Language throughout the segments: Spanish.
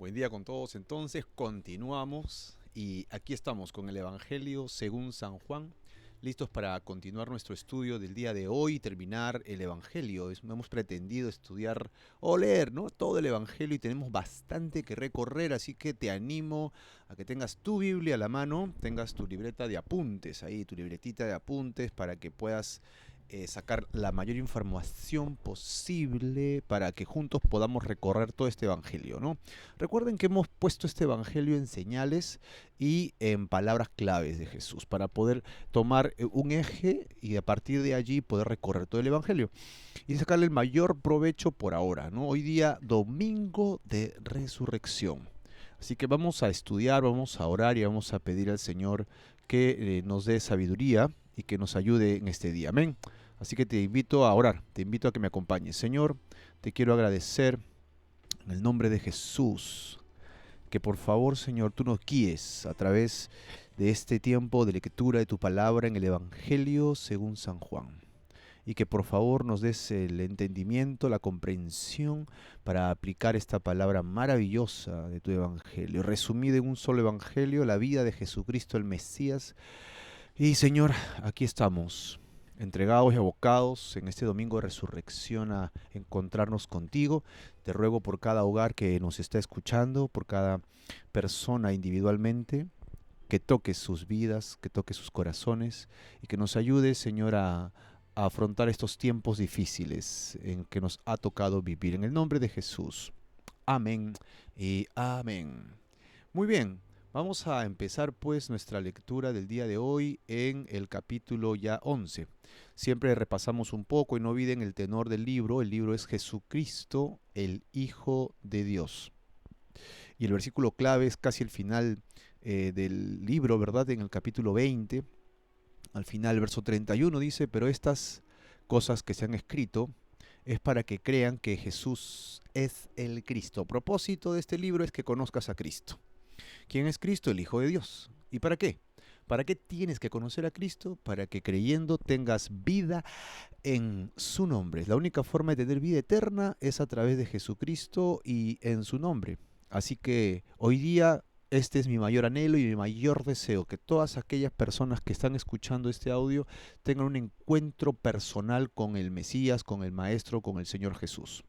Buen día con todos. Entonces continuamos y aquí estamos con el Evangelio según San Juan, listos para continuar nuestro estudio del día de hoy y terminar el Evangelio. Hemos pretendido estudiar o leer, ¿no?, todo el Evangelio y tenemos bastante que recorrer, así que te animo a que tengas tu Biblia a la mano, tengas tu libreta de apuntes ahí, tu libretita de apuntes para que puedas sacar la mayor información posible para que juntos podamos recorrer todo este evangelio, ¿no? Recuerden que hemos puesto este evangelio en señales y en palabras claves de Jesús para poder tomar un eje y a partir de allí poder recorrer todo el evangelio y sacarle el mayor provecho por ahora, ¿no? Hoy día, domingo de resurrección. Así que vamos a estudiar, vamos a orar y vamos a pedir al Señor que nos dé sabiduría y que nos ayude en este día. Amén. Así que te invito a orar, te invito a que me acompañes. Señor, te quiero agradecer en el nombre de Jesús, que por favor, Señor, tú nos guíes a través de este tiempo de lectura de tu palabra en el Evangelio según San Juan. Y que por favor nos des el entendimiento, la comprensión para aplicar esta palabra maravillosa de tu Evangelio, resumida en un solo Evangelio, la vida de Jesucristo el Mesías. Y Señor, aquí estamos, entregados y abocados en este domingo de resurrección a encontrarnos contigo. Te ruego por cada hogar que nos está escuchando, por cada persona individualmente, que toques sus vidas, que toques sus corazones y que nos ayude, Señor, a afrontar estos tiempos difíciles en que nos ha tocado vivir. En el nombre de Jesús. Amén y amén. Muy bien, vamos a empezar pues nuestra lectura del día de hoy en el capítulo ya 11. Siempre repasamos un poco y no olviden el tenor del libro. El libro es Jesucristo, el Hijo de Dios. Y el versículo clave es casi el final del libro, ¿verdad? En el capítulo 20, al final, verso 31 dice: pero estas cosas que se han escrito es para que crean que Jesús es el Cristo. Propósito de este libro es que conozcas a Cristo. ¿Quién es Cristo? El Hijo de Dios. ¿Y para qué? ¿Para qué tienes que conocer a Cristo? Para que creyendo tengas vida en su nombre. La única forma de tener vida eterna es a través de Jesucristo y en su nombre. Así que hoy día este es mi mayor anhelo y mi mayor deseo, que todas aquellas personas que están escuchando este audio tengan un encuentro personal con el Mesías, con el Maestro, con el Señor Jesús.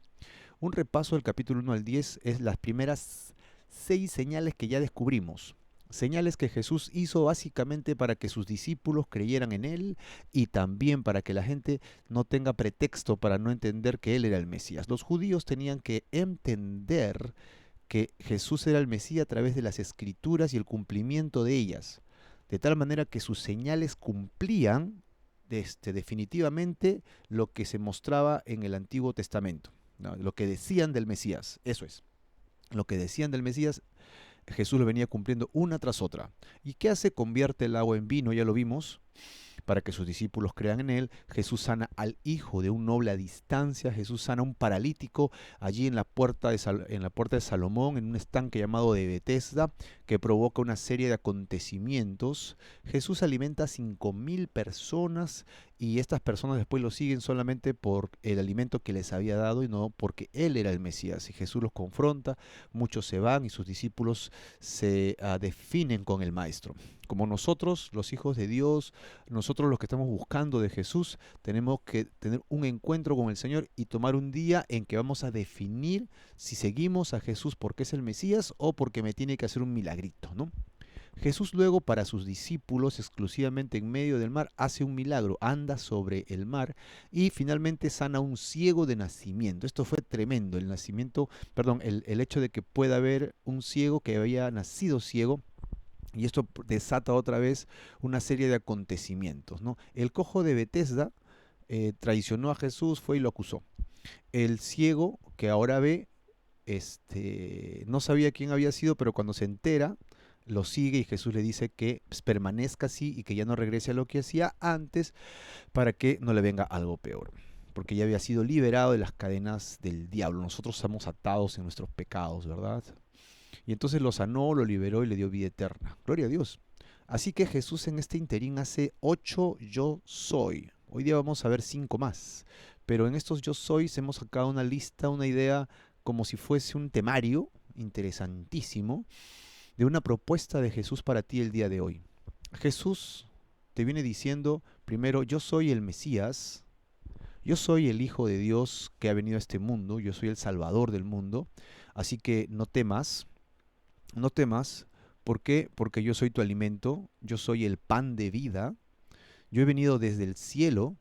Un repaso del capítulo 1 al 10 es las primeras 6 señales que ya descubrimos. Señales que Jesús hizo básicamente para que sus discípulos creyeran en Él y también para que la gente no tenga pretexto para no entender que Él era el Mesías. Los judíos tenían que entender que Jesús era el Mesías a través de las Escrituras y el cumplimiento de ellas, de tal manera que sus señales cumplían definitivamente lo que se mostraba en el Antiguo Testamento, ¿no? Lo que decían del Mesías, eso es. Lo que decían del Mesías, Jesús lo venía cumpliendo una tras otra. ¿Y qué hace? Convierte el agua en vino, ya lo vimos, para que sus discípulos crean en él. Jesús sana al hijo de un noble a distancia. Jesús sana a un paralítico allí en la puerta de Salomón, en un estanque llamado de Betesda, que provoca una serie de acontecimientos. Jesús alimenta a 5.000 personas y estas personas después lo siguen solamente por el alimento que les había dado y no porque Él era el Mesías. Y Jesús los confronta, muchos se van y sus discípulos se definen con el Maestro. Como nosotros, los hijos de Dios, nosotros los que estamos buscando de Jesús, tenemos que tener un encuentro con el Señor y tomar un día en que vamos a definir si seguimos a Jesús porque es el Mesías o porque me tiene que hacer un milagrito, ¿no? Jesús luego para sus discípulos exclusivamente en medio del mar hace un milagro, anda sobre el mar y finalmente sana a un ciego de nacimiento. Esto fue tremendo, el hecho de que pueda haber un ciego que había nacido ciego. Y esto desata otra vez una serie de acontecimientos, ¿no? El cojo de Betesda traicionó a Jesús, fue y lo acusó. El ciego que ahora ve, no sabía quién había sido, pero cuando se entera, lo sigue y Jesús le dice que pues, permanezca así y que ya no regrese a lo que hacía antes para que no le venga algo peor. Porque ya había sido liberado de las cadenas del diablo. Nosotros estamos atados en nuestros pecados, ¿verdad? Y entonces lo sanó, lo liberó y le dio vida eterna. Gloria a Dios. Así que Jesús en este interín hace 8 yo soy. Hoy día vamos a ver 5 más. Pero en estos yo sois hemos sacado una lista, una idea como si fuese un temario, interesantísimo de una propuesta de Jesús para ti el día de hoy. Jesús te viene diciendo, primero, yo soy el Mesías, yo soy el Hijo de Dios que ha venido a este mundo, yo soy el Salvador del mundo, así que no temas, no temas. ¿Por qué? Porque yo soy tu alimento, yo soy el pan de vida, yo he venido desde el cielo,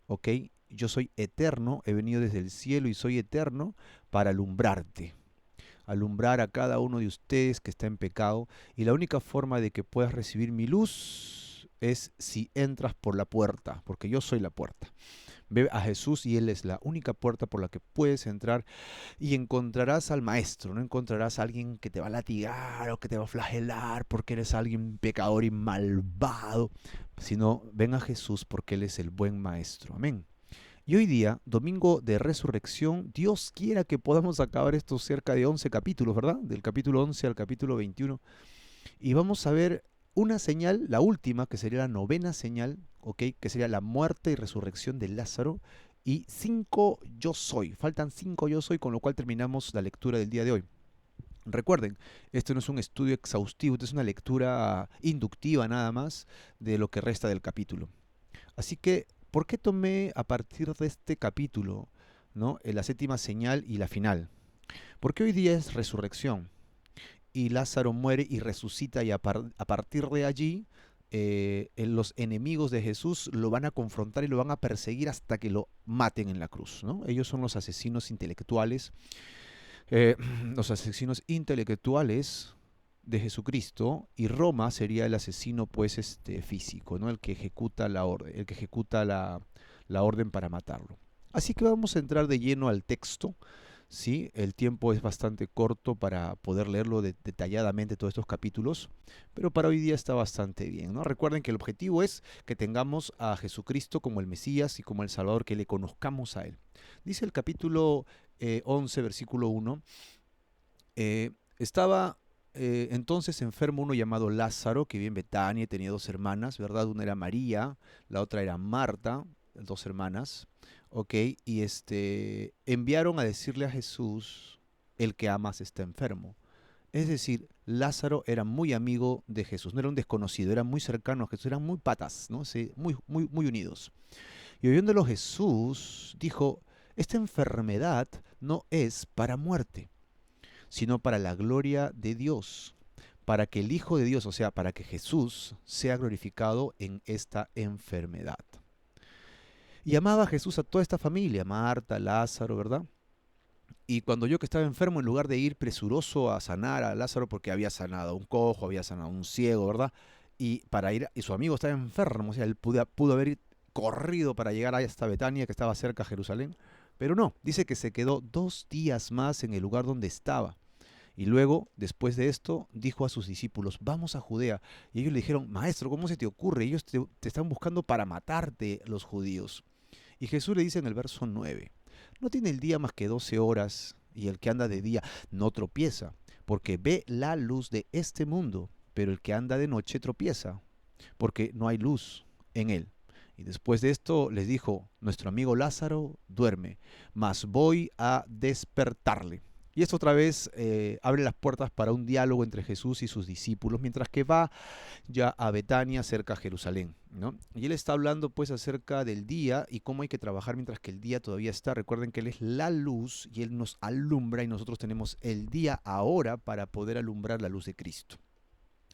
¿ok? Yo soy eterno, he venido desde el cielo y soy eterno para alumbrarte, alumbrar a cada uno de ustedes que está en pecado, y la única forma de que puedas recibir mi luz es si entras por la puerta, porque yo soy la puerta. Ve a Jesús y Él es la única puerta por la que puedes entrar y encontrarás al Maestro. No encontrarás a alguien que te va a latigar o que te va a flagelar porque eres alguien pecador y malvado, sino ven a Jesús porque Él es el buen Maestro. Amén. Y hoy día, domingo de resurrección, Dios quiera que podamos acabar estos cerca de 11 capítulos, ¿verdad? Del capítulo 11 al capítulo 21. Y vamos a ver una señal, la última, que sería la novena señal, ¿ok? Que sería la muerte y resurrección de Lázaro. Y 5 yo soy. Faltan 5 yo soy, con lo cual terminamos la lectura del día de hoy. Recuerden, esto no es un estudio exhaustivo, esto es una lectura inductiva nada más de lo que resta del capítulo. Así que, ¿por qué tomé a partir de este capítulo, ¿no? La séptima señal y la final? Porque hoy día es resurrección y Lázaro muere y resucita, y a partir de allí los enemigos de Jesús lo van a confrontar y lo van a perseguir hasta que lo maten en la cruz, ¿no? Ellos son los asesinos intelectuales, eh, los asesinos intelectuales de Jesucristo, y Roma sería el asesino pues físico, ¿no? El que ejecuta la orden, el que ejecuta la orden para matarlo. Así que vamos a entrar de lleno al texto. Sí, el tiempo es bastante corto para poder leerlo detalladamente todos estos capítulos, pero para hoy día está bastante bien, ¿no? Recuerden que el objetivo es que tengamos a Jesucristo como el Mesías y como el Salvador, que le conozcamos a Él. Dice el capítulo 11, versículo 1, estaba entonces enfermo uno llamado Lázaro, que vivía en Betania y tenía 2 hermanas, ¿verdad? Una era María, la otra era Marta, 2 hermanas. Ok, y enviaron a decirle a Jesús, el que amas está enfermo. Es decir, Lázaro era muy amigo de Jesús, no era un desconocido, era muy cercano a Jesús, eran muy patas, ¿no? Sí, muy unidos. Y oyéndolo Jesús dijo, esta enfermedad no es para muerte, sino para la gloria de Dios, para que el Hijo de Dios, o sea, para que Jesús sea glorificado en esta enfermedad. Y amaba a Jesús a toda esta familia, Marta, Lázaro, ¿verdad? Y cuando yo que estaba enfermo, en lugar de ir presuroso a sanar a Lázaro, porque había sanado a un cojo, había sanado a un ciego, ¿verdad? Y su amigo estaba enfermo, o sea, él pudo haber corrido para llegar hasta Betania, que estaba cerca a Jerusalén, pero no, dice que se quedó 2 días más en el lugar donde estaba. Y luego, después de esto, dijo a sus discípulos, vamos a Judea. Y ellos le dijeron, maestro, ¿cómo se te ocurre? Ellos te están buscando para matarte, los judíos. Y Jesús le dice en el verso 9, no tiene el día más que 12 horas, y el que anda de día no tropieza, porque ve la luz de este mundo, pero el que anda de noche tropieza, porque no hay luz en él. Y después de esto les dijo, nuestro amigo Lázaro duerme, mas voy a despertarle. Y esto otra vez abre las puertas para un diálogo entre Jesús y sus discípulos, mientras que va ya a Betania, cerca a Jerusalén, ¿no? Y él está hablando pues acerca del día y cómo hay que trabajar mientras que el día todavía está. Recuerden que Él es la luz y Él nos alumbra, y nosotros tenemos el día ahora para poder alumbrar la luz de Cristo.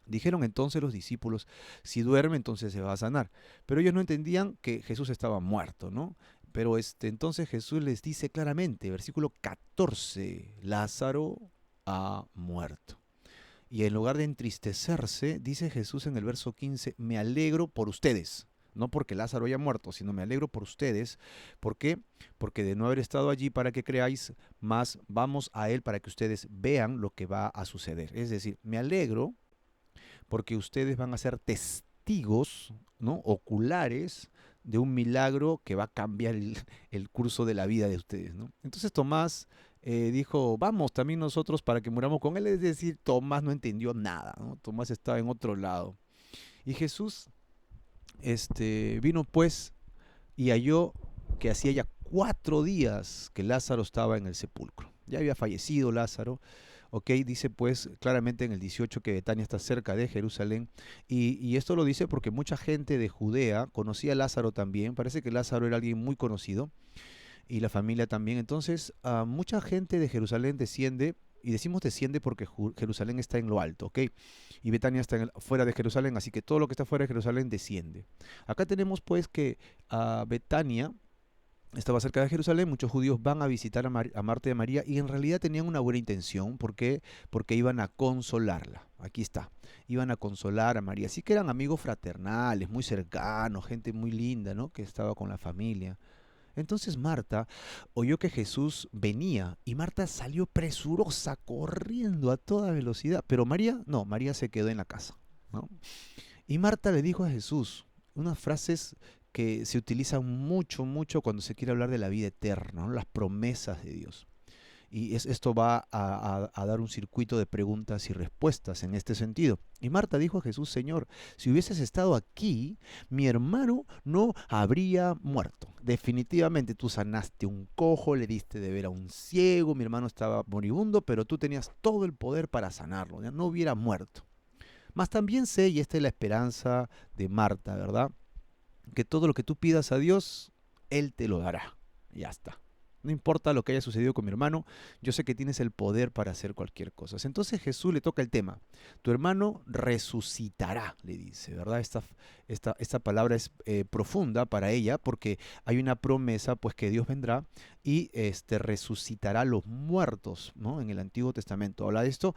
Dijeron entonces los discípulos, si duerme entonces se va a sanar. Pero ellos no entendían que Jesús estaba muerto, ¿no? Pero entonces Jesús les dice claramente, versículo 14, Lázaro ha muerto. Y en lugar de entristecerse, dice Jesús en el verso 15, me alegro por ustedes. No porque Lázaro haya muerto, sino me alegro por ustedes. ¿Por qué? Porque de no haber estado allí para que creáis, más vamos a Él para que ustedes vean lo que va a suceder. Es decir, me alegro porque ustedes van a ser testigos, ¿no? Oculares de un milagro que va a cambiar el curso de la vida de ustedes, ¿no? Entonces Tomás dijo, vamos también nosotros para que muramos con él. Es decir, Tomás no entendió nada, ¿no? Tomás estaba en otro lado. Y Jesús vino pues y halló que hacía ya 4 días que Lázaro estaba en el sepulcro. Ya había fallecido Lázaro, ¿ok? Dice pues claramente en el 18 que Betania está cerca de Jerusalén y esto lo dice porque mucha gente de Judea conocía a Lázaro también, parece que Lázaro era alguien muy conocido y la familia también, entonces mucha gente de Jerusalén desciende. Y decimos desciende porque Jerusalén está en lo alto, ¿ok? Y Betania está fuera de Jerusalén, así que todo lo que está fuera de Jerusalén desciende. Acá tenemos pues que Betania estaba cerca de Jerusalén, muchos judíos van a visitar a Marta y a María y en realidad tenían una buena intención. ¿Por qué? Porque iban a consolarla. Aquí está. Iban a consolar a María. Así que eran amigos fraternales, muy cercanos, gente muy linda, ¿no? Que estaba con la familia. Entonces Marta oyó que Jesús venía y Marta salió presurosa, corriendo a toda velocidad. Pero María, no, María se quedó en la casa, ¿no? Y Marta le dijo a Jesús unas frases que se utilizan mucho, mucho cuando se quiere hablar de la vida eterna, ¿no? Las promesas de Dios. Y esto va a dar un circuito de preguntas y respuestas en este sentido. Y Marta dijo a Jesús, Señor, si hubieses estado aquí, mi hermano no habría muerto. Definitivamente tú sanaste un cojo, le diste de ver a un ciego, mi hermano estaba moribundo, pero tú tenías todo el poder para sanarlo, ya no hubiera muerto. Mas también sé, y esta es la esperanza de Marta, ¿verdad? Que todo lo que tú pidas a Dios, Él te lo dará. Ya está. No importa lo que haya sucedido con mi hermano, yo sé que tienes el poder para hacer cualquier cosa. Entonces Jesús le toca el tema. Tu hermano resucitará, le dice, ¿verdad? Esta palabra es profunda para ella porque hay una promesa pues que Dios vendrá y resucitará a los muertos, ¿no? En el Antiguo Testamento habla de esto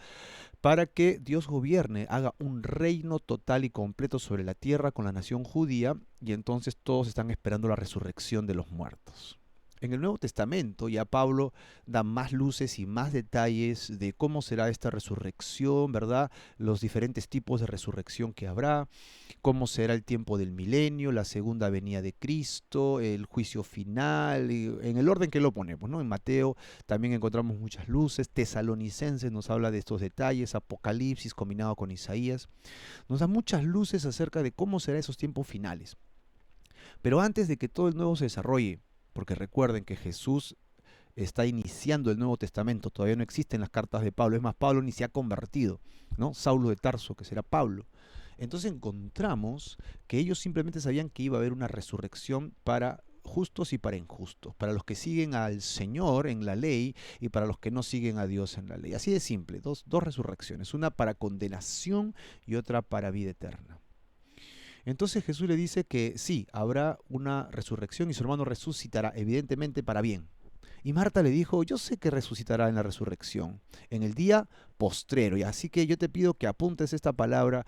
para que Dios gobierne, haga un reino total y completo sobre la tierra con la nación judía, y entonces todos están esperando la resurrección de los muertos. En el Nuevo Testamento ya Pablo da más luces y más detalles de cómo será esta resurrección, ¿verdad? Los diferentes tipos de resurrección que habrá, cómo será el tiempo del milenio, la segunda venida de Cristo, el juicio final, y en el orden que lo ponemos, ¿no? En Mateo también encontramos muchas luces, Tesalonicenses nos habla de estos detalles, Apocalipsis combinado con Isaías, nos da muchas luces acerca de cómo serán esos tiempos finales. Pero antes de que todo el nuevo se desarrolle, porque recuerden que Jesús está iniciando el Nuevo Testamento, todavía no existen las cartas de Pablo, es más, Pablo ni se ha convertido, ¿no? Saulo de Tarso, que será Pablo. Entonces encontramos que ellos simplemente sabían que iba a haber una resurrección para justos y para injustos, para los que siguen al Señor en la ley y para los que no siguen a Dios en la ley. Así de simple, dos resurrecciones, una para condenación y otra para vida eterna. Entonces Jesús le dice que sí, habrá una resurrección y su hermano resucitará, evidentemente para bien. Y Marta le dijo, yo sé que resucitará en la resurrección, en el día postrero. Y así que yo te pido que apuntes esta palabra,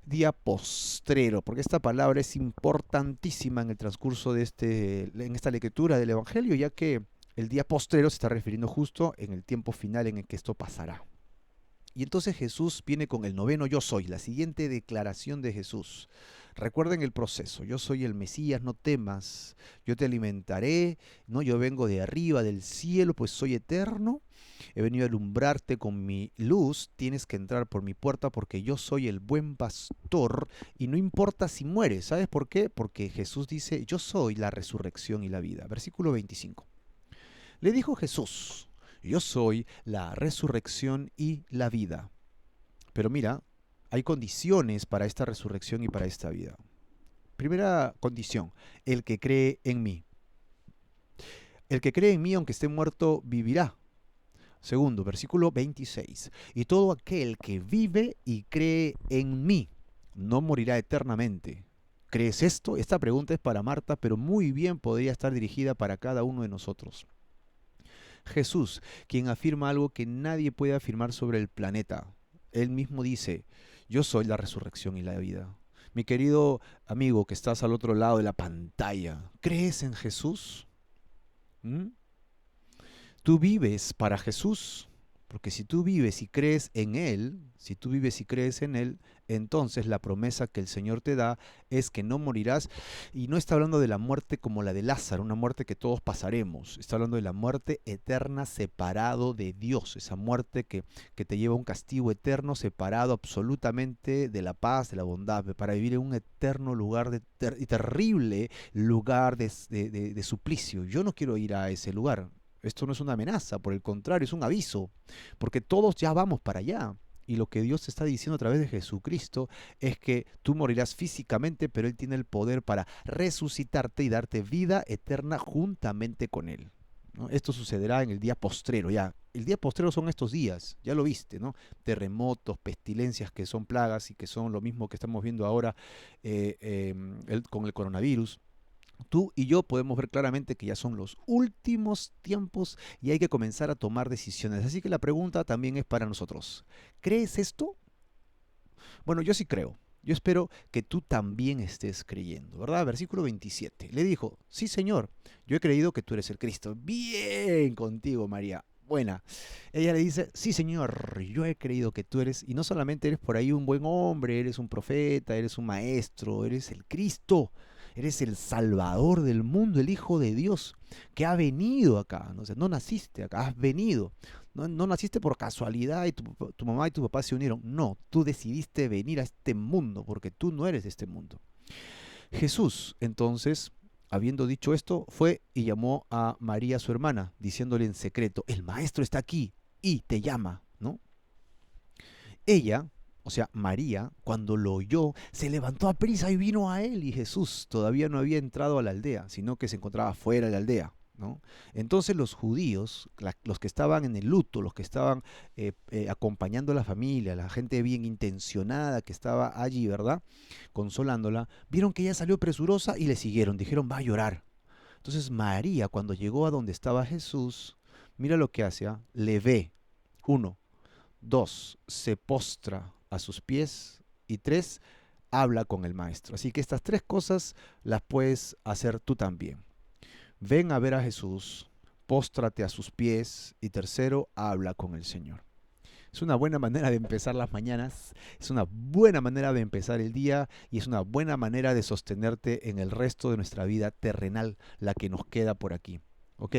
día postrero, porque esta palabra es importantísima en el transcurso de en esta lectura del Evangelio, ya que el día postrero se está refiriendo justo en el tiempo final en el que esto pasará. Y entonces Jesús viene con el noveno yo soy, la siguiente declaración de Jesús. Recuerden el proceso, yo soy el Mesías, no temas, yo te alimentaré, no, yo vengo de arriba del cielo, pues soy eterno, he venido a alumbrarte con mi luz, tienes que entrar por mi puerta porque yo soy el buen pastor y no importa si mueres, ¿sabes por qué? Porque Jesús dice, yo soy la resurrección y la vida. Versículo 25. Le dijo Jesús, yo soy la resurrección y la vida. Pero mira, hay condiciones para esta resurrección y para esta vida. Primera condición, el que cree en mí. El que cree en mí, aunque esté muerto, vivirá. Segundo, versículo 26. Y todo aquel que vive y cree en mí no morirá eternamente. ¿Crees esto? Esta pregunta es para Marta, pero muy bien podría estar dirigida para cada uno de nosotros. Jesús, quien afirma algo que nadie puede afirmar sobre el planeta. Él mismo dice, yo soy la resurrección y la vida. Mi querido amigo que estás al otro lado de la pantalla, ¿crees en Jesús? ¿Mm? ¿Tú vives para Jesús? Porque si tú vives y crees en Él, si tú vives y crees en Él, entonces la promesa que el Señor te da es que no morirás. Y no está hablando de la muerte como la de Lázaro, una muerte que todos pasaremos. Está hablando de la muerte eterna separado de Dios, esa muerte que te lleva a un castigo eterno separado absolutamente de la paz, de la bondad, para vivir en un eterno lugar, terrible lugar de suplicio. Yo no quiero ir a ese lugar. Esto no es una amenaza, por el contrario, es un aviso, porque todos ya vamos para allá. Y lo que Dios te está diciendo a través de Jesucristo es que tú morirás físicamente, pero Él tiene el poder para resucitarte y darte vida eterna juntamente con Él, ¿no? Esto sucederá en el día postrero, ya. El día postrero son estos días, ya lo viste, ¿no? Terremotos, pestilencias que son plagas y que son lo mismo que estamos viendo ahora con el coronavirus. Tú y yo podemos ver claramente que ya son los últimos tiempos y hay que comenzar a tomar decisiones. Así que la pregunta también es para nosotros. ¿Crees esto? Bueno, yo sí creo. Yo espero que tú también estés creyendo, ¿verdad? Versículo 27. Le dijo, sí, Señor, yo he creído que tú eres el Cristo. Bien contigo, María. Buena. Ella le dice, sí, Señor, yo he creído que tú eres, y no solamente eres por ahí un buen hombre, eres un profeta, eres un maestro, eres el Cristo. Eres el Salvador del mundo, el Hijo de Dios, que ha venido acá. No, o sea, no naciste acá, has venido. No naciste por casualidad y tu mamá y tu papá se unieron. No, tú decidiste venir a este mundo porque tú no eres de este mundo. Jesús, entonces, habiendo dicho esto, fue y llamó a María, su hermana, diciéndole en secreto, el maestro está aquí y te llama, ¿no? Ella, o sea, María, cuando lo oyó, se levantó a prisa y vino a él. Y Jesús todavía no había entrado a la aldea, sino que se encontraba fuera de la aldea, ¿no? Entonces los judíos, los que estaban en el luto, los que estaban acompañando a la familia, la gente bien intencionada que estaba allí, ¿verdad? Consolándola, vieron que ella salió presurosa y le siguieron. Dijeron, va a llorar. Entonces María, cuando llegó a donde estaba Jesús, mira lo que hace, ¿ah? Le ve. Uno. Dos, se postra a sus pies. Y tres, habla con el maestro. Así que estas tres cosas las puedes hacer tú también. Ven a ver a Jesús, póstrate a sus pies y tercero, habla con el Señor. Es una buena manera de empezar las mañanas, es una buena manera de empezar el día y es una buena manera de sostenerte en el resto de nuestra vida terrenal, la que nos queda por aquí. ¿Ok?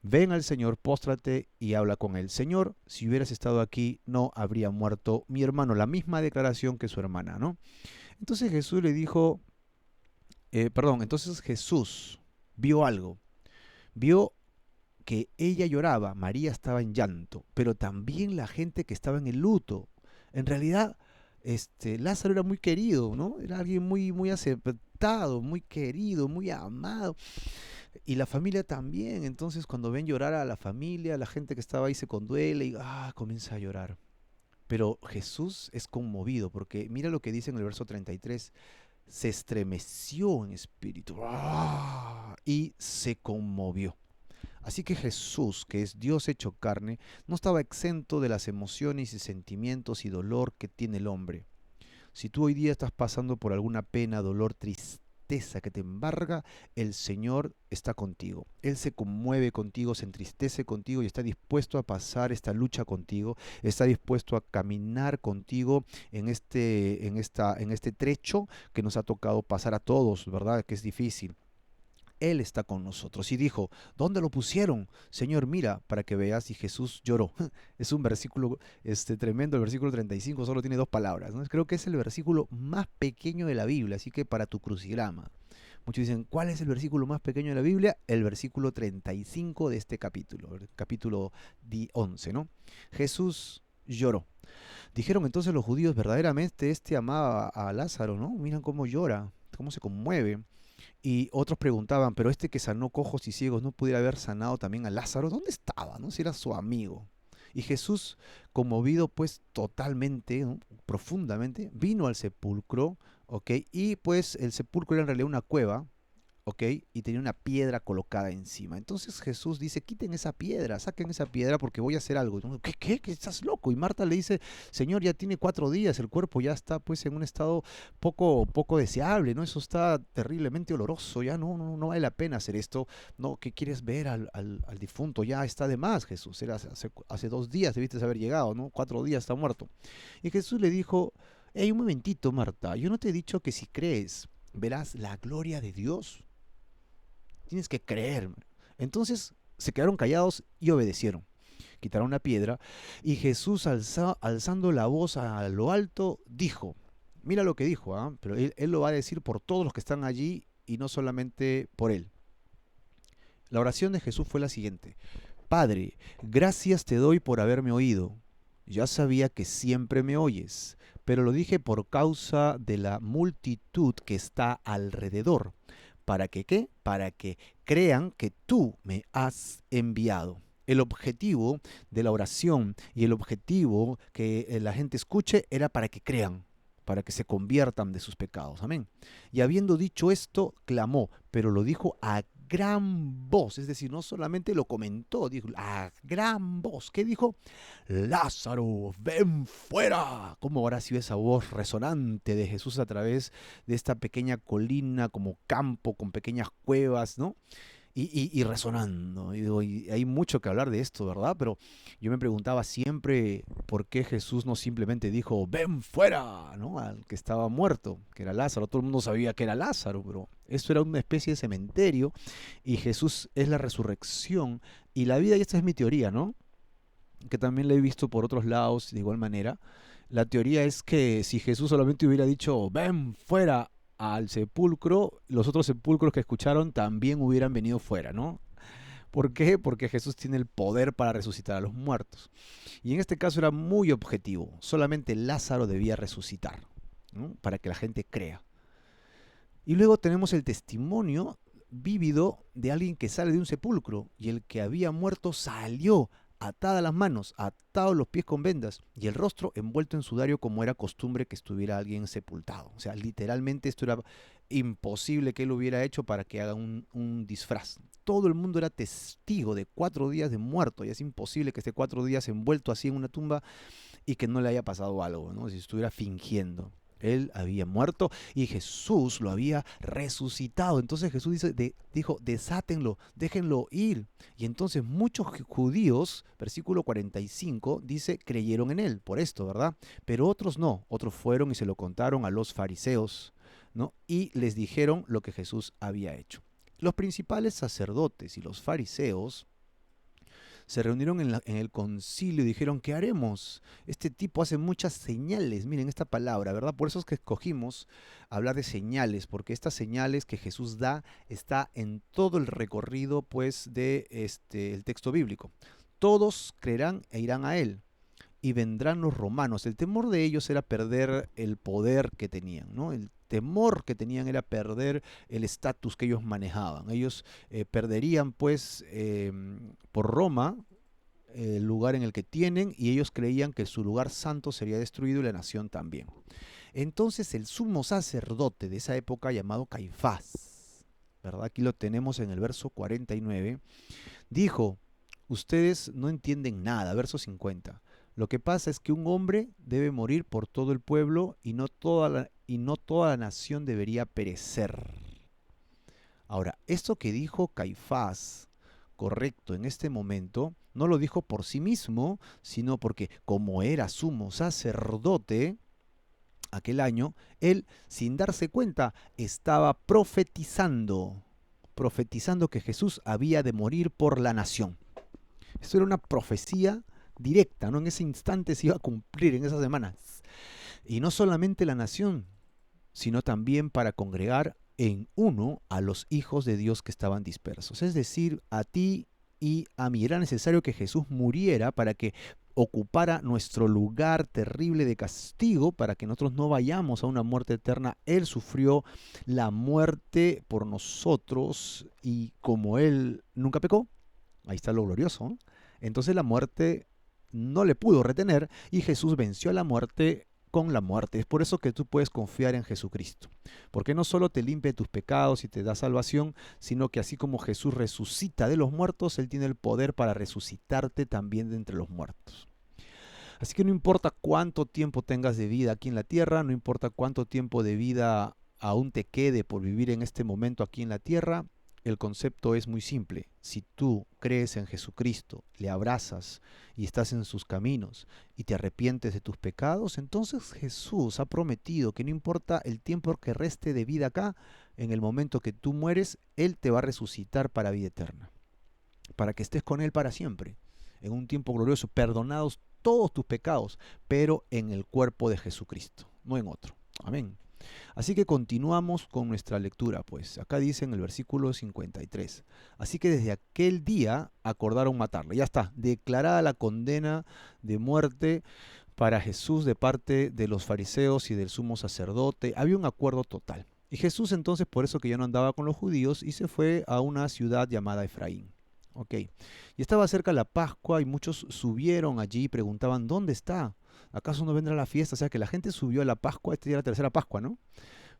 Ven al Señor, póstrate y habla con él. Señor, si hubieras estado aquí, no habría muerto mi hermano. La misma declaración que su hermana, ¿no? Entonces Jesús le dijo, entonces Jesús vio algo. Vio que ella lloraba, María estaba en llanto, pero también la gente que estaba en el luto. En realidad, Lázaro era muy querido, ¿no? Era alguien muy, muy aceptado, muy querido, muy amado. Y la familia también. Entonces, cuando ven llorar a la familia, la gente que estaba ahí se conduele y comienza a llorar. Pero Jesús es conmovido porque mira lo que dice en el verso 33. Se estremeció en espíritu y se conmovió. Así que Jesús, que es Dios hecho carne, no estaba exento de las emociones y sentimientos y dolor que tiene el hombre. Si tú hoy día estás pasando por alguna pena, dolor, tristeza que te embarga, el Señor está contigo. Él se conmueve contigo, se entristece contigo y está dispuesto a pasar esta lucha contigo, está dispuesto a caminar contigo en este trecho que nos ha tocado pasar a todos, ¿verdad? Que es difícil. Él está con nosotros. Y dijo, ¿dónde lo pusieron? Señor, mira, para que veas. Y Jesús lloró. Es un versículo tremendo, el versículo 35 solo tiene dos palabras, ¿no? Creo que es el versículo más pequeño de la Biblia, así que para tu crucigrama. Muchos dicen, ¿cuál es el versículo más pequeño de la Biblia? El versículo 35 de este capítulo, el capítulo 11, ¿no? Jesús lloró. Dijeron entonces los judíos, verdaderamente amaba a Lázaro, ¿no? Miran cómo llora, cómo se conmueve. Y otros preguntaban, pero este que sanó cojos y ciegos, ¿no pudiera haber sanado también a Lázaro? ¿Dónde estaba? ¿No? Si era su amigo. Y Jesús, conmovido pues totalmente, ¿no? Profundamente, vino al sepulcro, ¿ok? Y pues el sepulcro era en realidad una cueva, ¿ok? Y tenía una piedra colocada encima. Entonces Jesús dice, quiten esa piedra, saquen esa piedra porque voy a hacer algo. ¿Qué? ¿Qué? ¿Estás loco? Y Marta le dice, Señor, ya tiene 4 días, el cuerpo ya está pues en un estado poco deseable, ¿no? Eso está terriblemente oloroso, ya no vale la pena hacer esto. No, ¿qué quieres ver al difunto? Ya está de más, Jesús. Era hace 2 días debiste haber llegado, ¿no? 4 días está muerto. Y Jesús le dijo, hey, un momentito, Marta, yo no te he dicho que si crees verás la gloria de Dios. Tienes que creer. Entonces se quedaron callados y obedecieron. Quitaron la piedra y Jesús alzando la voz a lo alto dijo, mira lo que dijo, pero él lo va a decir por todos los que están allí y no solamente por él. La oración de Jesús fue la siguiente, Padre, gracias te doy por haberme oído. Ya sabía que siempre me oyes, pero lo dije por causa de la multitud que está alrededor. ¿Para que qué? Para que crean que tú me has enviado. El objetivo de la oración y el objetivo que la gente escuche era para que crean, para que se conviertan de sus pecados. Amén. Y habiendo dicho esto, clamó, pero lo dijo a gran voz, es decir, no solamente lo comentó, dijo a gran voz. ¿Qué dijo? Lázaro, ven fuera. ¿Cómo habrá sido esa voz resonante de Jesús a través de esta pequeña colina como campo con pequeñas cuevas, ¿no? Y resonando. Y hay mucho que hablar de esto, ¿verdad? Pero yo me preguntaba siempre por qué Jesús no simplemente dijo, ven fuera, ¿no? Al que estaba muerto, que era Lázaro. Todo el mundo sabía que era Lázaro, pero esto era una especie de cementerio y Jesús es la resurrección y la vida, y esta es mi teoría, ¿no? Que también la he visto por otros lados de igual manera. La teoría es que si Jesús solamente hubiera dicho, ven fuera al sepulcro, los otros sepulcros que escucharon también hubieran venido fuera, ¿no? ¿Por qué? Porque Jesús tiene el poder para resucitar a los muertos. Y en este caso era muy objetivo. Solamente Lázaro debía resucitar, ¿no? Para que la gente crea. Y luego tenemos el testimonio vívido de alguien que sale de un sepulcro y el que había muerto salió atadas las manos, atados los pies con vendas y el rostro envuelto en sudario como era costumbre que estuviera alguien sepultado. O sea, literalmente esto era imposible que él lo hubiera hecho para que haga un disfraz. Todo el mundo era testigo de 4 días de muerto y es imposible que esté 4 días envuelto así en una tumba y que no le haya pasado algo, ¿no? Si estuviera fingiendo. Él había muerto y Jesús lo había resucitado. Entonces Jesús dijo, desátenlo, déjenlo ir. Y entonces muchos judíos, versículo 45, dice, creyeron en él, por esto, ¿verdad? Pero otros no, otros fueron y se lo contaron a los fariseos, ¿no? Y les dijeron lo que Jesús había hecho. Los principales sacerdotes y los fariseos se reunieron en el concilio y dijeron, ¿qué haremos? Este tipo hace muchas señales, miren esta palabra, ¿verdad? Por eso es que escogimos hablar de señales, porque estas señales que Jesús da está en todo el recorrido, pues, de el texto bíblico. Todos creerán e irán a él. Y vendrán los romanos. El temor de ellos era perder el poder que tenían, ¿no? El temor que tenían era perder el estatus que ellos manejaban. Ellos perderían, pues, por Roma el lugar en el que tienen y ellos creían que su lugar santo sería destruido y la nación también. Entonces el sumo sacerdote de esa época llamado Caifás, ¿verdad? Aquí lo tenemos en el verso 49, dijo, ustedes no entienden nada, verso 50. Lo que pasa es que un hombre debe morir por todo el pueblo y no toda la nación debería perecer. Ahora, esto que dijo Caifás, correcto en este momento, no lo dijo por sí mismo, sino porque como era sumo sacerdote aquel año, él, sin darse cuenta, estaba profetizando que Jesús había de morir por la nación. Esto era una profecía directa, ¿no? En ese instante se iba a cumplir, en esas semanas. Y no solamente la nación, sino también para congregar en uno a los hijos de Dios que estaban dispersos. Es decir, a ti y a mí era necesario que Jesús muriera para que ocupara nuestro lugar terrible de castigo, para que nosotros no vayamos a una muerte eterna. Él sufrió la muerte por nosotros y como Él nunca pecó, ahí está lo glorioso, ¿no? Entonces la muerte no le pudo retener y Jesús venció a la muerte con la muerte. Es por eso que tú puedes confiar en Jesucristo, porque no solo te limpia de tus pecados y te da salvación, sino que así como Jesús resucita de los muertos, Él tiene el poder para resucitarte también de entre los muertos. Así que no importa cuánto tiempo tengas de vida aquí en la tierra, no importa cuánto tiempo de vida aún te quede por vivir en este momento aquí en la tierra, el concepto es muy simple. Si tú crees en Jesucristo, le abrazas y estás en sus caminos y te arrepientes de tus pecados, entonces Jesús ha prometido que no importa el tiempo que reste de vida acá, en el momento que tú mueres, Él te va a resucitar para vida eterna, para que estés con Él para siempre, en un tiempo glorioso, perdonados todos tus pecados, pero en el cuerpo de Jesucristo, no en otro. Amén. Así que continuamos con nuestra lectura, pues. Acá dice en el versículo 53. Así que desde aquel día acordaron matarle. Ya está, declarada la condena de muerte para Jesús de parte de los fariseos y del sumo sacerdote. Había un acuerdo total. Y Jesús entonces, por eso que ya no andaba con los judíos, y se fue a una ciudad llamada Efraín. Ok. Y estaba cerca la Pascua y muchos subieron allí y preguntaban, ¿dónde está? ¿Acaso no vendrá la fiesta? O sea que la gente subió a la Pascua, esta ya era la tercera Pascua, ¿no?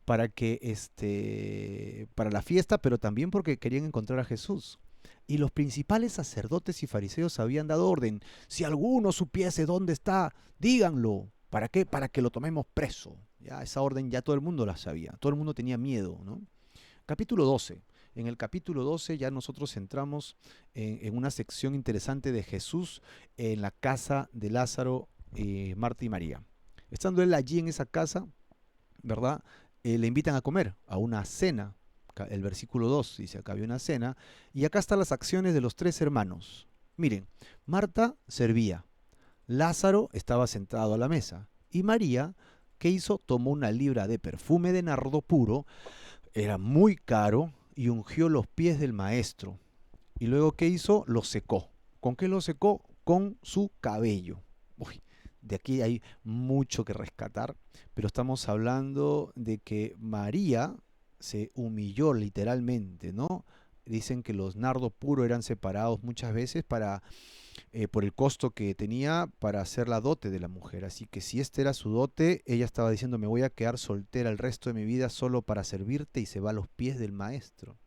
Para que para la fiesta, pero también porque querían encontrar a Jesús. Y los principales sacerdotes y fariseos habían dado orden, si alguno supiese dónde está, díganlo. ¿Para qué? Para que lo tomemos preso. Ya esa orden ya todo el mundo la sabía, todo el mundo tenía miedo, ¿no? Capítulo 12. En el capítulo 12 ya nosotros entramos en una sección interesante de Jesús en la casa de Lázaro, Marta y María. Estando él allí en esa casa, ¿verdad? Le invitan a comer, a una cena. El versículo 2 dice, acá había una cena. Y acá están las acciones de los tres hermanos. Miren, Marta servía, Lázaro estaba sentado a la mesa. Y María, ¿qué hizo? Tomó una libra de perfume de nardo puro, era muy caro, y ungió los pies del maestro. Y luego, ¿qué hizo? Los secó. ¿Con qué los secó? Con su cabello. Uy, de aquí hay mucho que rescatar, pero estamos hablando de que María se humilló literalmente, ¿no? Dicen que los nardos puros eran separados muchas veces por el costo que tenía para hacer la dote de la mujer. Así que si este era su dote, ella estaba diciendo, me voy a quedar soltera el resto de mi vida solo para servirte, y se va a los pies del maestro,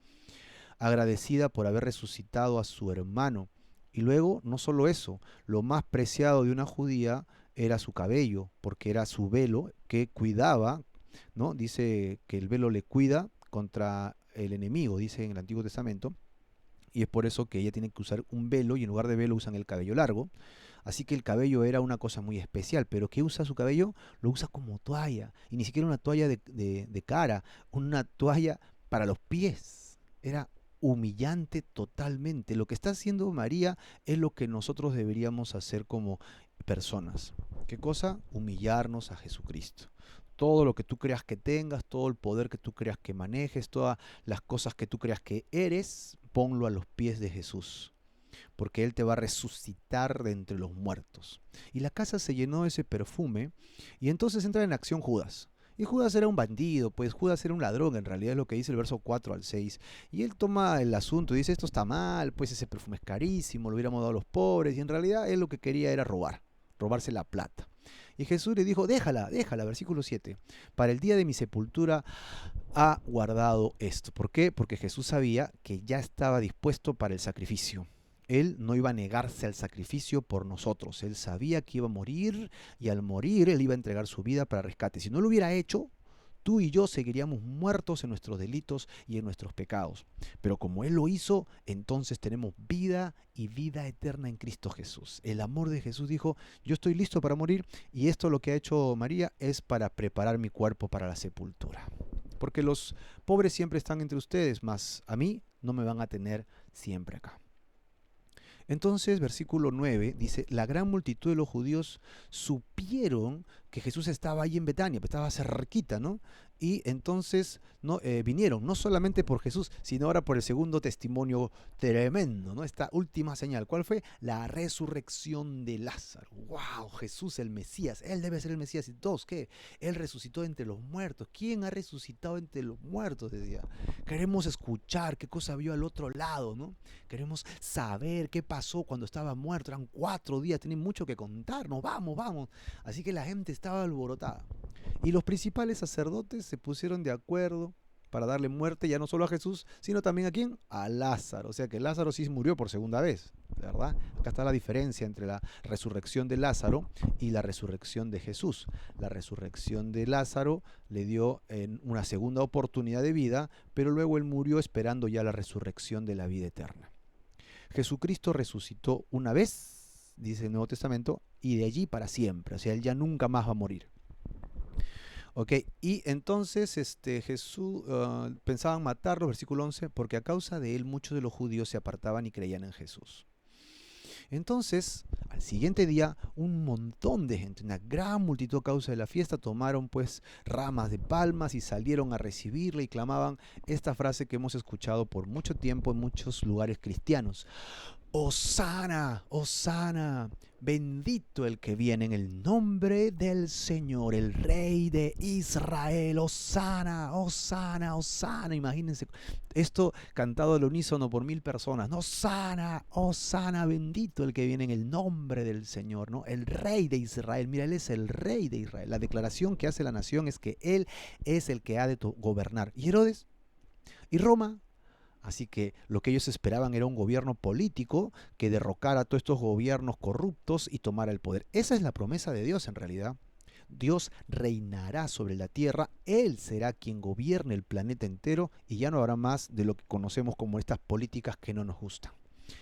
agradecida por haber resucitado a su hermano. Y luego, no solo eso, lo más preciado de una judía era su cabello, porque era su velo que cuidaba, ¿no? Dice que el velo le cuida contra el enemigo, dice en el Antiguo Testamento, y es por eso que ella tiene que usar un velo y en lugar de velo usan el cabello largo. Así que el cabello era una cosa muy especial, pero ¿qué usa su cabello? Lo usa como toalla, y ni siquiera una toalla de cara, una toalla para los pies. Era humillante totalmente. Lo que está haciendo María es lo que nosotros deberíamos hacer como personas. ¿Qué cosa? Humillarnos a Jesucristo. Todo lo que tú creas que tengas, todo el poder que tú creas que manejes, todas las cosas que tú creas que eres, ponlo a los pies de Jesús, porque Él te va a resucitar de entre los muertos. Y la casa se llenó de ese perfume, y entonces entra en acción Judas. Y Judas era un bandido, pues Judas era un ladrón, en realidad es lo que dice el verso 4 al 6. Y él toma el asunto y dice, esto está mal, pues ese perfume es carísimo, lo hubiéramos dado a los pobres. Y en realidad él lo que quería era robarse la plata. Y Jesús le dijo, déjala, déjala, versículo 7. Para el día de mi sepultura ha guardado esto. ¿Por qué? Porque Jesús sabía que ya estaba dispuesto para el sacrificio. Él no iba a negarse al sacrificio por nosotros. Él sabía que iba a morir, y al morir Él iba a entregar su vida para rescate. Si no lo hubiera hecho, tú y yo seguiríamos muertos en nuestros delitos y en nuestros pecados. Pero como Él lo hizo, entonces tenemos vida y vida eterna en Cristo Jesús. El amor de Jesús dijo, yo estoy listo para morir, y esto lo que ha hecho María es para preparar mi cuerpo para la sepultura. Porque los pobres siempre están entre ustedes, mas a mí no me van a tener siempre acá. Entonces, versículo 9 dice, la gran multitud de los judíos supieron que Jesús estaba ahí en Betania, pues estaba cerquita, ¿no? Y entonces vinieron, no solamente por Jesús, sino ahora por el segundo testimonio tremendo, ¿no? Esta última señal. ¿Cuál fue? La resurrección de Lázaro. ¡Wow! Jesús el Mesías, Él debe ser el Mesías. ¿Y todos qué? Él resucitó entre los muertos. ¿Quién ha resucitado entre los muertos? Decía. Queremos escuchar qué cosa vio al otro lado, ¿no? Queremos saber qué pasó cuando estaba muerto. Eran 4 días, tienen mucho que contarnos. Vamos, vamos. Así que la gente estaba alborotada. Y los principales sacerdotes se pusieron de acuerdo para darle muerte ya no solo a Jesús, sino también a ¿quién? A Lázaro. O sea que Lázaro sí murió por segunda vez, ¿verdad? Acá está la diferencia entre la resurrección de Lázaro y la resurrección de Jesús. La resurrección de Lázaro le dio una segunda oportunidad de vida, pero luego él murió esperando ya la resurrección de la vida eterna. Jesucristo resucitó una vez, dice el Nuevo Testamento, y de allí para siempre. O sea, él ya nunca más va a morir. Ok, y entonces Jesús pensaban matarlo, versículo 11, porque a causa de él muchos de los judíos se apartaban y creían en Jesús. Entonces, al siguiente día, un montón de gente, una gran multitud a causa de la fiesta, tomaron pues ramas de palmas y salieron a recibirle y clamaban esta frase que hemos escuchado por mucho tiempo en muchos lugares cristianos. Hosana, Hosana, bendito el que viene en el nombre del Señor, el Rey de Israel. Hosana, Hosana, Hosana. Imagínense esto cantado al unísono por 1000 personas. Hosana, Hosana, bendito el que viene en el nombre del Señor, ¿no? El Rey de Israel. Mira, Él es el Rey de Israel. La declaración que hace la nación es que Él es el que ha de gobernar. ¿Y Herodes? ¿Y Roma? Así que lo que ellos esperaban era un gobierno político que derrocara a todos estos gobiernos corruptos y tomara el poder. Esa es la promesa de Dios en realidad. Dios reinará sobre la tierra, Él será quien gobierne el planeta entero y ya no habrá más de lo que conocemos como estas políticas que no nos gustan.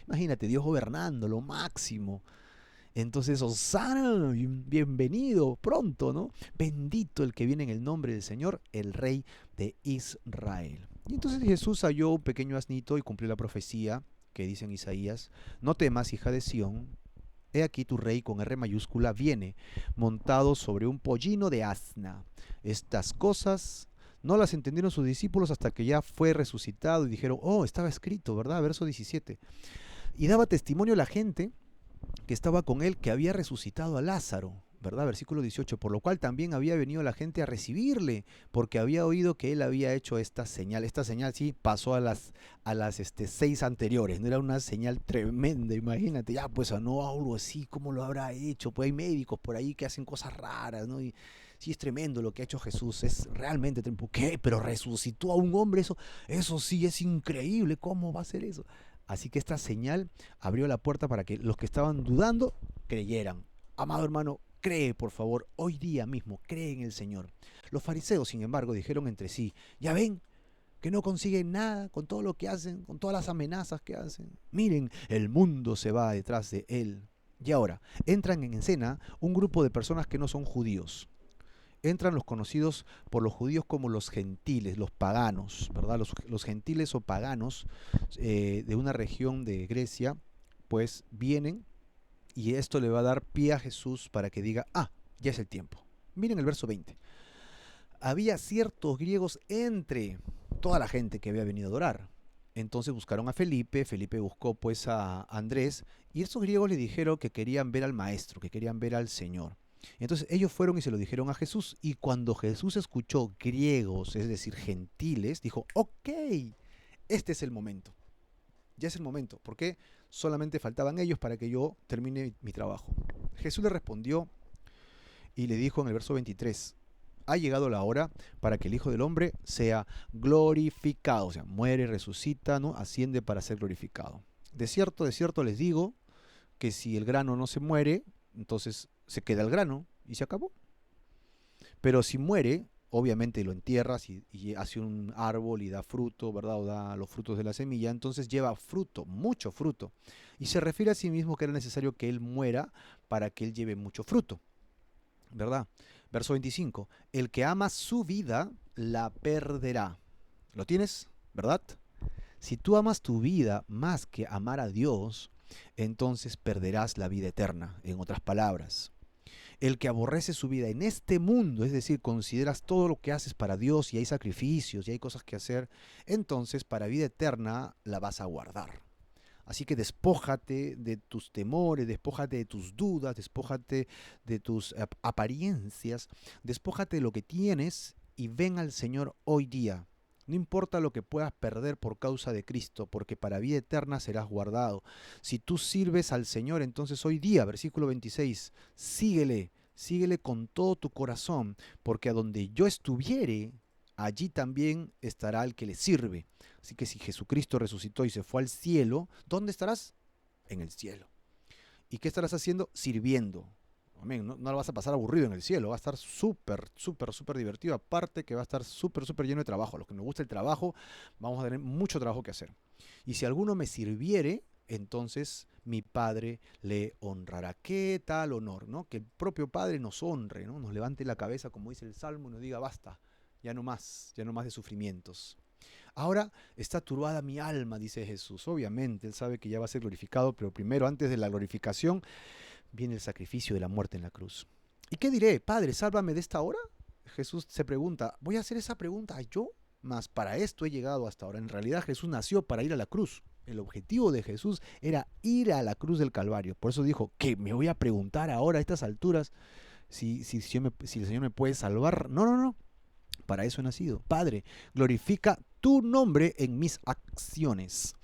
Imagínate, Dios gobernando, lo máximo. Entonces, Hosana, bienvenido pronto, ¿no? Bendito el que viene en el nombre del Señor, el Rey de Israel. Y entonces Jesús halló un pequeño asnito y cumplió la profecía que dice en Isaías: no temas, hija de Sión, he aquí tu rey con R mayúscula viene, montado sobre un pollino de asna. Estas cosas no las entendieron sus discípulos hasta que ya fue resucitado y dijeron: oh, estaba escrito, ¿verdad? Verso 17. Y daba testimonio a la gente que estaba con él, que había resucitado a Lázaro, ¿verdad? Versículo 18, por lo cual también había venido la gente a recibirle, porque había oído que él había hecho esta señal. Esta señal sí pasó a las 6 anteriores, no era una señal tremenda, imagínate, ya pues no algo así, ¿cómo lo habrá hecho? Pues hay médicos por ahí que hacen cosas raras, ¿no? Y sí es tremendo lo que ha hecho Jesús, es realmente tremendo. ¿Qué? Pero resucitó a un hombre, eso sí es increíble, ¿cómo va a ser eso? Así que esta señal abrió la puerta para que los que estaban dudando creyeran. Amado hermano, cree por favor, hoy día mismo, cree en el Señor. Los fariseos, sin embargo, dijeron entre sí: ya ven que no consiguen nada con todo lo que hacen, con todas las amenazas que hacen. Miren, el mundo se va detrás de él. Y ahora, entran en escena un grupo de personas que no son judíos. Entran los conocidos por los judíos como los gentiles, los paganos, ¿verdad? Los gentiles o paganos de una región de Grecia, pues vienen y esto le va a dar pie a Jesús para que diga: ah, ya es el tiempo. Miren el verso 20. Había ciertos griegos entre toda la gente que había venido a adorar. Entonces buscaron a Felipe, Felipe buscó pues a Andrés, y estos griegos le dijeron que querían ver al maestro, que querían ver al Señor. Entonces ellos fueron y se lo dijeron a Jesús, y cuando Jesús escuchó griegos, es decir, gentiles, dijo: ok, este es el momento, ya es el momento, porque solamente faltaban ellos para que yo termine mi trabajo. Jesús le respondió y le dijo en el verso 23: ha llegado la hora para que el Hijo del Hombre sea glorificado, o sea, muere, resucita, ¿no? Asciende para ser glorificado. De cierto les digo que si el grano no se muere, entonces se queda el grano y se acabó. Pero si muere, obviamente lo entierras y hace un árbol y da fruto, ¿verdad? O da los frutos de la semilla, entonces lleva fruto, mucho fruto. Y se refiere a sí mismo que era necesario que él muera para que él lleve mucho fruto, ¿verdad? Verso 25, el que ama su vida la perderá. ¿Lo tienes? ¿Verdad? Si tú amas tu vida más que amar a Dios, entonces perderás la vida eterna, en otras palabras. El que aborrece su vida en este mundo, es decir, consideras todo lo que haces para Dios y hay sacrificios y hay cosas que hacer, entonces para vida eterna la vas a guardar. Así que despójate de tus temores, despójate de tus dudas, despójate de tus apariencias, despójate de lo que tienes y ven al Señor hoy día. No importa lo que puedas perder por causa de Cristo, porque para vida eterna serás guardado. Si tú sirves al Señor, entonces hoy día, versículo 26, síguele, síguele con todo tu corazón, porque a donde yo estuviere, allí también estará el que le sirve. Así que si Jesucristo resucitó y se fue al cielo, ¿dónde estarás? En el cielo. ¿Y qué estarás haciendo? Sirviendo. Amén. No lo vas a pasar aburrido en el cielo, va a estar súper, súper, súper divertido. Aparte que va a estar súper, súper lleno de trabajo. A los que nos gusta el trabajo, vamos a tener mucho trabajo que hacer. Y si alguno me sirviere, entonces mi Padre le honrará. ¿Qué tal honor? ¿No? Que el propio Padre nos honre, ¿no? Nos levante la cabeza, como dice el Salmo, y nos diga: basta, ya no más de sufrimientos. Ahora está turbada mi alma, dice Jesús. Obviamente, él sabe que ya va a ser glorificado, pero primero, antes de la glorificación, viene el sacrificio de la muerte en la cruz. ¿Y qué diré? Padre, sálvame de esta hora. Jesús se pregunta, ¿voy a hacer esa pregunta yo? Mas para esto he llegado hasta ahora. En realidad Jesús nació para ir a la cruz. El objetivo de Jesús era ir a la cruz del Calvario. Por eso dijo, ¿qué me voy a preguntar ahora a estas alturas si el Señor me puede salvar? No, no, no. Para eso he nacido. Padre, glorifica tu nombre en mis acciones.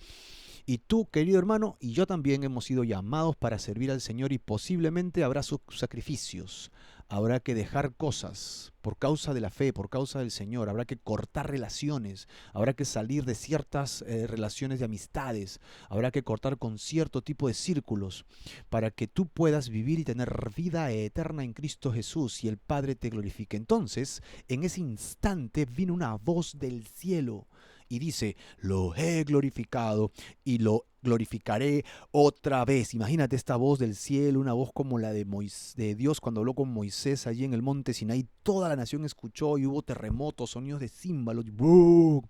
Y tú, querido hermano, y yo también hemos sido llamados para servir al Señor y posiblemente habrá sacrificios. Habrá que dejar cosas por causa de la fe, por causa del Señor. Habrá que cortar relaciones. Habrá que salir de ciertas relaciones de amistades. Habrá que cortar con cierto tipo de círculos para que tú puedas vivir y tener vida eterna en Cristo Jesús y el Padre te glorifique. Entonces, en ese instante vino una voz del cielo y dice, lo he glorificado y lo glorificaré otra vez. Imagínate esta voz del cielo, una voz como la de Dios cuando habló con Moisés allí en el monte Sinaí. Toda la nación escuchó y hubo terremotos, sonidos de címbalos. ¡Bum!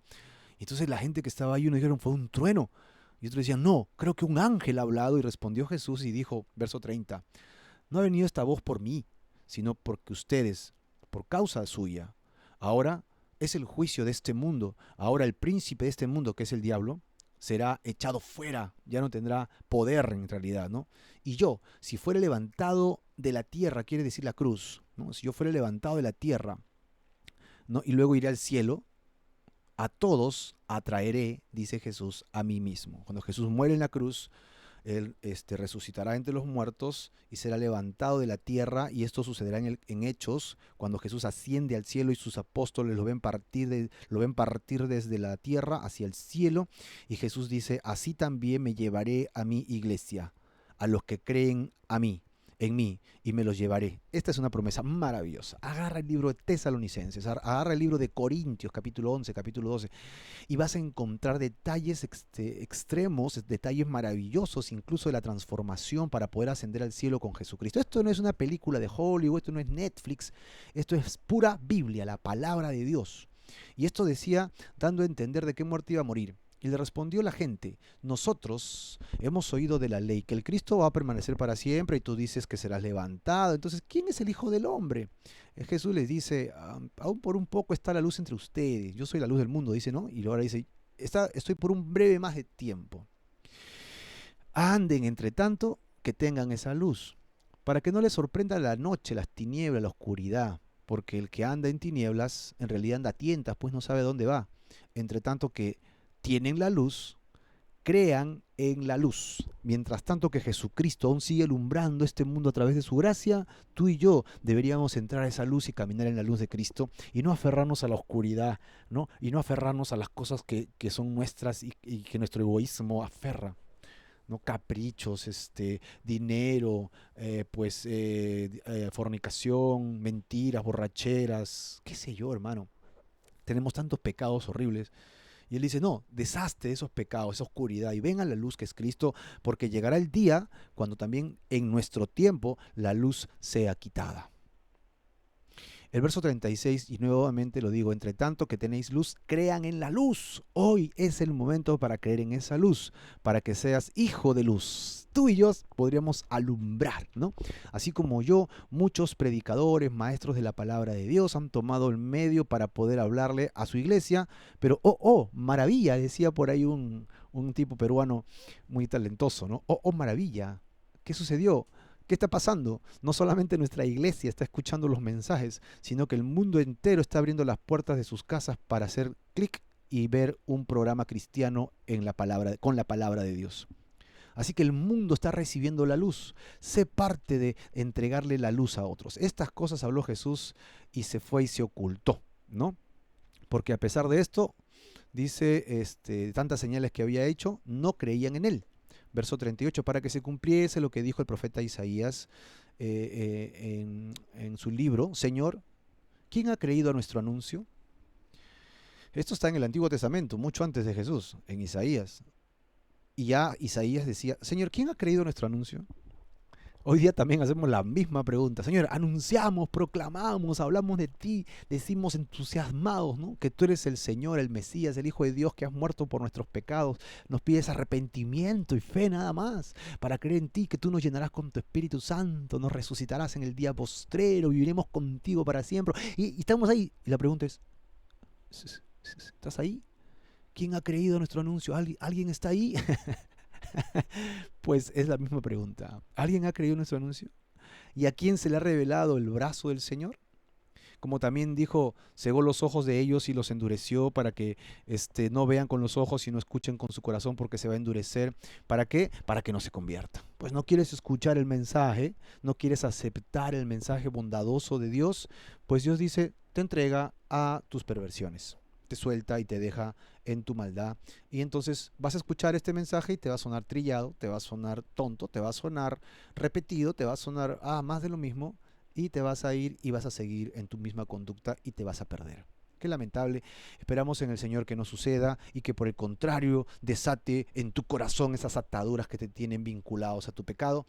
Y entonces la gente que estaba ahí, unos dijeron, fue un trueno. Y otros decían, no, creo que un ángel ha hablado. Y respondió Jesús y dijo, verso 30, no ha venido esta voz por mí, sino porque ustedes, por causa suya, ahora es el juicio de este mundo. Ahora el príncipe de este mundo, que es el diablo, será echado fuera, ya no tendrá poder en realidad, ¿no? Y yo, si fuera levantado de la tierra, quiere decir la cruz, ¿no? Si yo fuera levantado de la tierra, ¿no? Y luego iré al cielo, a todos atraeré, dice Jesús, a mí mismo. Cuando Jesús muere en la cruz, él resucitará entre los muertos y será levantado de la tierra, y esto sucederá en Hechos, cuando Jesús asciende al cielo y sus apóstoles lo ven partir desde la tierra hacia el cielo, y Jesús dice, así también me llevaré a mi iglesia, a los que creen en mí, y me los llevaré. Esta es una promesa maravillosa. Agarra el libro de Tesalonicenses, agarra el libro de Corintios, capítulo 11, capítulo 12, y vas a encontrar detalles extremos, detalles maravillosos, incluso de la transformación para poder ascender al cielo con Jesucristo. Esto no es una película de Hollywood, esto no es Netflix, esto es pura Biblia, la palabra de Dios. Y esto decía, dando a entender de qué muerte iba a morir. Y le respondió la gente, nosotros hemos oído de la ley que el Cristo va a permanecer para siempre y tú dices que serás levantado. Entonces, ¿quién es el Hijo del Hombre? Jesús les dice, aún por un poco está la luz entre ustedes. Yo soy la luz del mundo, dice, ¿no? Y ahora dice, estoy por un breve más de tiempo. Anden entre tanto que tengan esa luz, para que no les sorprenda la noche, las tinieblas, la oscuridad. Porque el que anda en tinieblas en realidad anda a tientas, pues no sabe dónde va. Entre tanto que tienen la luz, crean en la luz. Mientras tanto que Jesucristo aún sigue alumbrando este mundo a través de su gracia, tú y yo deberíamos entrar a esa luz y caminar en la luz de Cristo y no aferrarnos a la oscuridad, ¿no? Y no aferrarnos a las cosas que son nuestras y que nuestro egoísmo aferra, ¿no? Caprichos, dinero, fornicación, mentiras, borracheras, qué sé yo, hermano. Tenemos tantos pecados horribles. Y él dice, no, deshazte esos pecados, esa oscuridad y ven a la luz que es Cristo, porque llegará el día cuando también en nuestro tiempo la luz sea quitada. El verso 36, y nuevamente lo digo, entre tanto que tenéis luz, crean en la luz. Hoy es el momento para creer en esa luz, para que seas hijo de luz. Tú y yo podríamos alumbrar, ¿no? Así como yo, muchos predicadores, maestros de la palabra de Dios han tomado el medio para poder hablarle a su iglesia, pero maravilla, decía por ahí un tipo peruano muy talentoso, ¿no? Maravilla, ¿qué sucedió? ¿Qué está pasando? No solamente nuestra iglesia está escuchando los mensajes, sino que el mundo entero está abriendo las puertas de sus casas para hacer clic y ver un programa cristiano con la palabra de Dios. Así que el mundo está recibiendo la luz. Sé parte de entregarle la luz a otros. Estas cosas habló Jesús y se fue y se ocultó, ¿no? Porque a pesar de esto, dice, tantas señales que había hecho, no creían en él. Verso 38, para que se cumpliese lo que dijo el profeta Isaías en su libro, Señor, ¿quién ha creído a nuestro anuncio? Esto está en el Antiguo Testamento, mucho antes de Jesús, en Isaías. Y ya Isaías decía, Señor, ¿quién ha creído a nuestro anuncio? Hoy día también hacemos la misma pregunta. Señor, anunciamos, proclamamos, hablamos de ti, decimos entusiasmados, ¿no? Que tú eres el Señor, el Mesías, el Hijo de Dios que has muerto por nuestros pecados. Nos pides arrepentimiento y fe nada más para creer en ti, que tú nos llenarás con tu Espíritu Santo, nos resucitarás en el día postrero, viviremos contigo para siempre. Y estamos ahí. Y la pregunta es, ¿estás ahí? ¿Quién ha creído nuestro anuncio? ¿Alguien está ahí? Pues es la misma pregunta. ¿Alguien ha creído nuestro anuncio? ¿Y a quién se le ha revelado el brazo del Señor? Como también dijo, cegó los ojos de ellos y los endureció para que no vean con los ojos y no escuchen con su corazón porque se va a endurecer. ¿Para qué? Para que no se conviertan. Pues no quieres escuchar el mensaje, no quieres aceptar el mensaje bondadoso de Dios, pues Dios dice, te entrega a tus perversiones. Te suelta y te deja en tu maldad. Y entonces vas a escuchar este mensaje y te va a sonar trillado, te va a sonar tonto, te va a sonar repetido, te va a sonar más de lo mismo, y te vas a ir y vas a seguir en tu misma conducta y te vas a perder. Qué lamentable. Esperamos en el Señor que no suceda y que por el contrario desate en tu corazón esas ataduras que te tienen vinculados a tu pecado,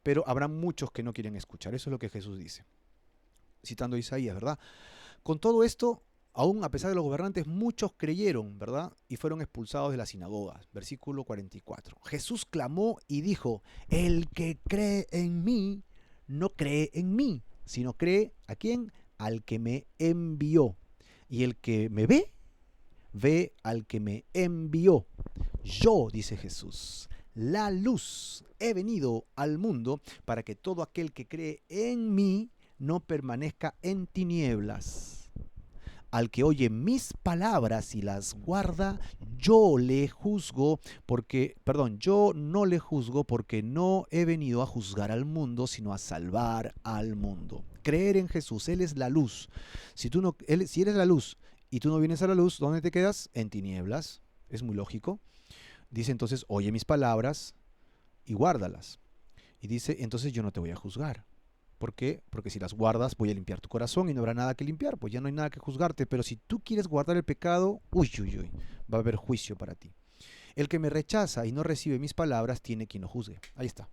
pero habrá muchos que no quieren escuchar. Eso es lo que Jesús dice, citando a Isaías, ¿verdad? Con todo esto, aún a pesar de los gobernantes, muchos creyeron, ¿verdad? Y fueron expulsados de las sinagogas. Versículo 44. Jesús clamó y dijo, el que cree en mí, no cree en mí, sino cree ¿a quién? Al que me envió. Y el que me ve, ve al que me envió. Yo, dice Jesús, la luz, he venido al mundo para que todo aquel que cree en mí no permanezca en tinieblas. Al que oye mis palabras y las guarda, yo no le juzgo porque no he venido a juzgar al mundo, sino a salvar al mundo. Creer en Jesús, Él es la luz. Si eres la luz y tú no vienes a la luz, ¿dónde te quedas? En tinieblas. Es muy lógico. Dice entonces, oye mis palabras y guárdalas. Y dice, entonces yo no te voy a juzgar. ¿Por qué? Porque si las guardas voy a limpiar tu corazón y no habrá nada que limpiar, pues ya no hay nada que juzgarte. Pero si tú quieres guardar el pecado, va a haber juicio para ti. El que me rechaza y no recibe mis palabras tiene quien lo juzgue. Ahí está.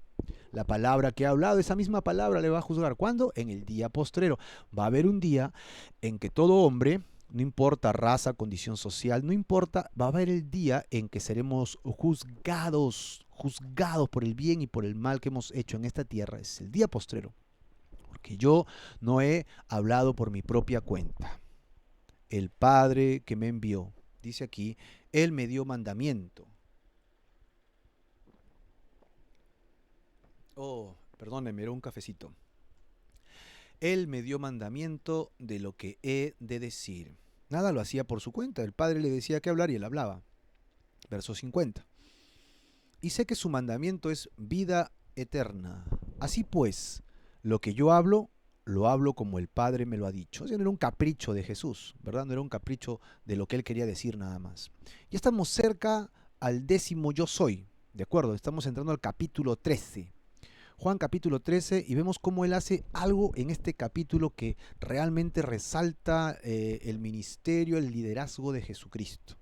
La palabra que he hablado, esa misma palabra le va a juzgar. ¿Cuándo? En el día postrero. Va a haber un día en que todo hombre, no importa raza, condición social, no importa, va a haber el día en que seremos juzgados por el bien y por el mal que hemos hecho en esta tierra. Es el día postrero. Porque yo no he hablado por mi propia cuenta. El Padre que me envió, dice aquí, Él me dio mandamiento. Perdónenme, era un cafecito. Él me dio mandamiento de lo que he de decir. Nada lo hacía por su cuenta. El Padre le decía que hablar y él hablaba. Verso 50. Y sé que su mandamiento es vida eterna. Así pues, lo que yo hablo, lo hablo como el Padre me lo ha dicho. O sea, no era un capricho de Jesús, ¿verdad? No era un capricho de lo que él quería decir nada más. Ya estamos cerca al 10º yo soy, ¿de acuerdo? Estamos entrando al capítulo 13. Juan capítulo 13 y vemos cómo él hace algo en este capítulo que realmente resalta el ministerio, el liderazgo de Jesucristo.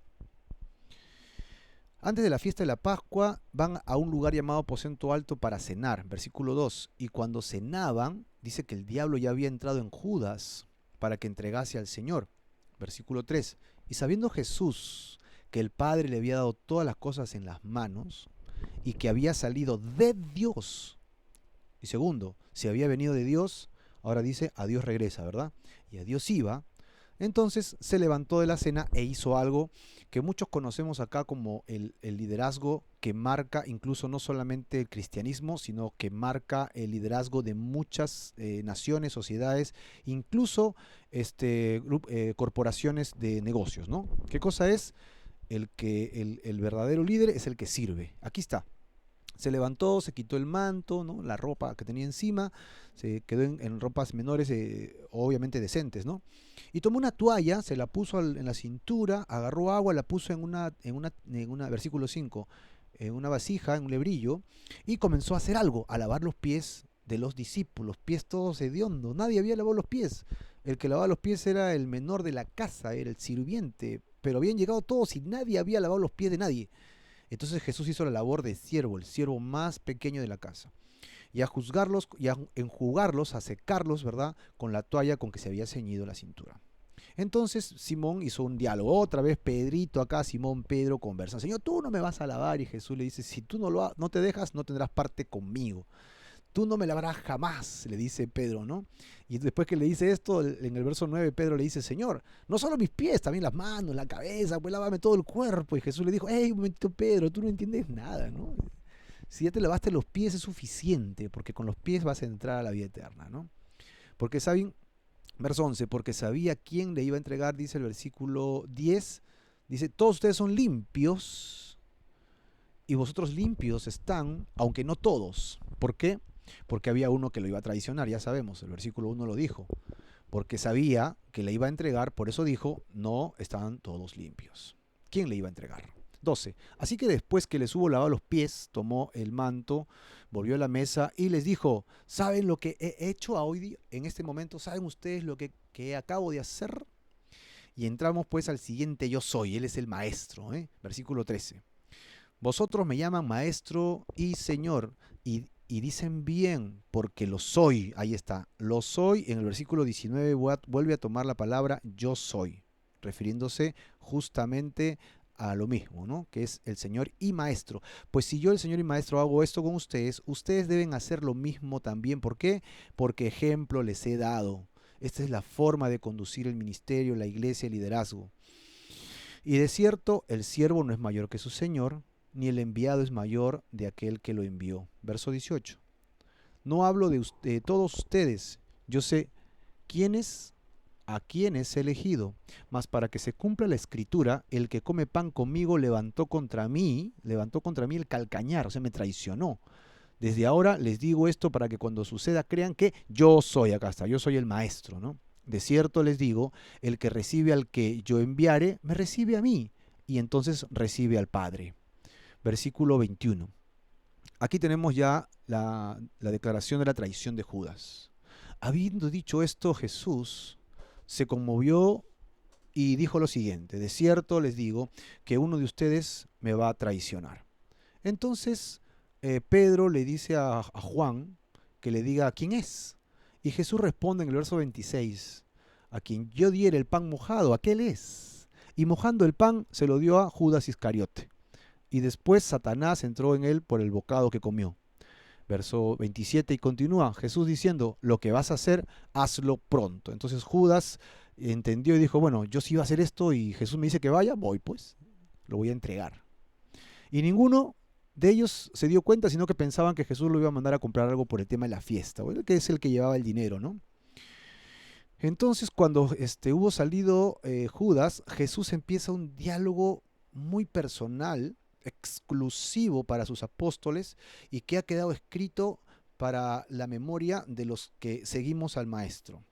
Antes de la fiesta de la Pascua van a un lugar llamado aposento alto para cenar, versículo 2. Y cuando cenaban, dice que el diablo ya había entrado en Judas para que entregase al Señor, versículo 3. Y sabiendo Jesús que el Padre le había dado todas las cosas en las manos y que había salido de Dios, y segundo, si había venido de Dios, ahora dice, a Dios regresa, ¿verdad? Y a Dios iba. Entonces se levantó de la cena e hizo algo que muchos conocemos acá como el liderazgo que marca incluso no solamente el cristianismo, sino que marca el liderazgo de muchas naciones, sociedades, incluso corporaciones de negocios, ¿no? ¿Qué cosa es? El verdadero líder es el que sirve. Aquí está. Se levantó, se quitó el manto, ¿no? La ropa que tenía encima, se quedó en ropas menores, obviamente decentes, ¿no? Y tomó una toalla, se la puso en la cintura, agarró agua, la puso en una versículo 5, en una vasija, en un lebrillo, y comenzó a hacer algo, a lavar los pies de los discípulos, pies todos hediondos. Nadie había lavado los pies. El que lavaba los pies era el menor de la casa, era el sirviente, pero habían llegado todos y nadie había lavado los pies de nadie. Entonces Jesús hizo la labor de siervo, el siervo más pequeño de la casa. y a juzgarlos y a enjugarlos, a secarlos, ¿verdad? Con la toalla con que se había ceñido la cintura. Entonces Simón hizo un diálogo. Otra vez Pedrito acá, Simón, Pedro conversan. Señor, tú no me vas a lavar. Y Jesús le dice, si tú no te dejas, no tendrás parte conmigo. Tú no me lavarás jamás, le dice Pedro, ¿no? Y después que le dice esto, en el verso 9, Pedro le dice, Señor, no solo mis pies, también las manos, la cabeza, pues lávame todo el cuerpo. Y Jesús le dijo, hey, un momentito, Pedro, tú no entiendes nada, ¿no? Si ya te lavaste los pies es suficiente, porque con los pies vas a entrar a la vida eterna, ¿no? Porque saben, verso 11, porque sabía quién le iba a entregar, dice el versículo 10, dice, todos ustedes son limpios y vosotros limpios están, aunque no todos. ¿Por qué? Porque había uno que lo iba a traicionar, ya sabemos, el versículo 1 lo dijo. Porque sabía que le iba a entregar, por eso dijo, no están todos limpios. ¿Quién le iba a entregar? 12. Así que después que les hubo lavado los pies, tomó el manto, volvió a la mesa y les dijo, ¿saben lo que he hecho hoy en este momento? ¿Saben ustedes lo que acabo de hacer? Y entramos pues al siguiente yo soy, él es el maestro, versículo 13. Vosotros me llaman maestro y señor, y dicen bien, porque lo soy. Ahí está, lo soy. En el versículo 19 vuelve a tomar la palabra yo soy, refiriéndose justamente a lo mismo, ¿no? Que es el Señor y Maestro. Pues si yo, el Señor y Maestro, hago esto con ustedes, ustedes deben hacer lo mismo también. ¿Por qué? Porque ejemplo les he dado. Esta es la forma de conducir el ministerio, la iglesia, el liderazgo. Y de cierto, el siervo no es mayor que su Señor, ni el enviado es mayor de aquel que lo envió. Verso 18. No hablo de todos ustedes, yo sé a quienes he elegido, mas para que se cumpla la escritura, el que come pan conmigo levantó contra mí el calcañar, o sea, me traicionó. Desde ahora les digo esto para que cuando suceda crean que yo soy, acá está, yo soy el maestro, ¿no? De cierto les digo, el que recibe al que yo enviare, me recibe a mí, y entonces recibe al Padre. Versículo 21. Aquí tenemos ya la declaración de la traición de Judas. Habiendo dicho esto, Jesús se conmovió y dijo lo siguiente, de cierto les digo que uno de ustedes me va a traicionar. Entonces Pedro le dice a Juan que le diga quién es. Y Jesús responde en el verso 26, a quien yo diera el pan mojado, aquel es. Y mojando el pan se lo dio a Judas Iscariote. Y después Satanás entró en él por el bocado que comió. Verso 27 y continúa Jesús diciendo, lo que vas a hacer, hazlo pronto. Entonces Judas entendió y dijo, bueno, yo sí iba a hacer esto y Jesús me dice que vaya, voy pues, lo voy a entregar. Y ninguno de ellos se dio cuenta, sino que pensaban que Jesús lo iba a mandar a comprar algo por el tema de la fiesta, que es el que llevaba el dinero, ¿no? Entonces cuando hubo salido Judas, Jesús empieza un diálogo muy personal, exclusivo para sus apóstoles y que ha quedado escrito para la memoria de los que seguimos al Maestro.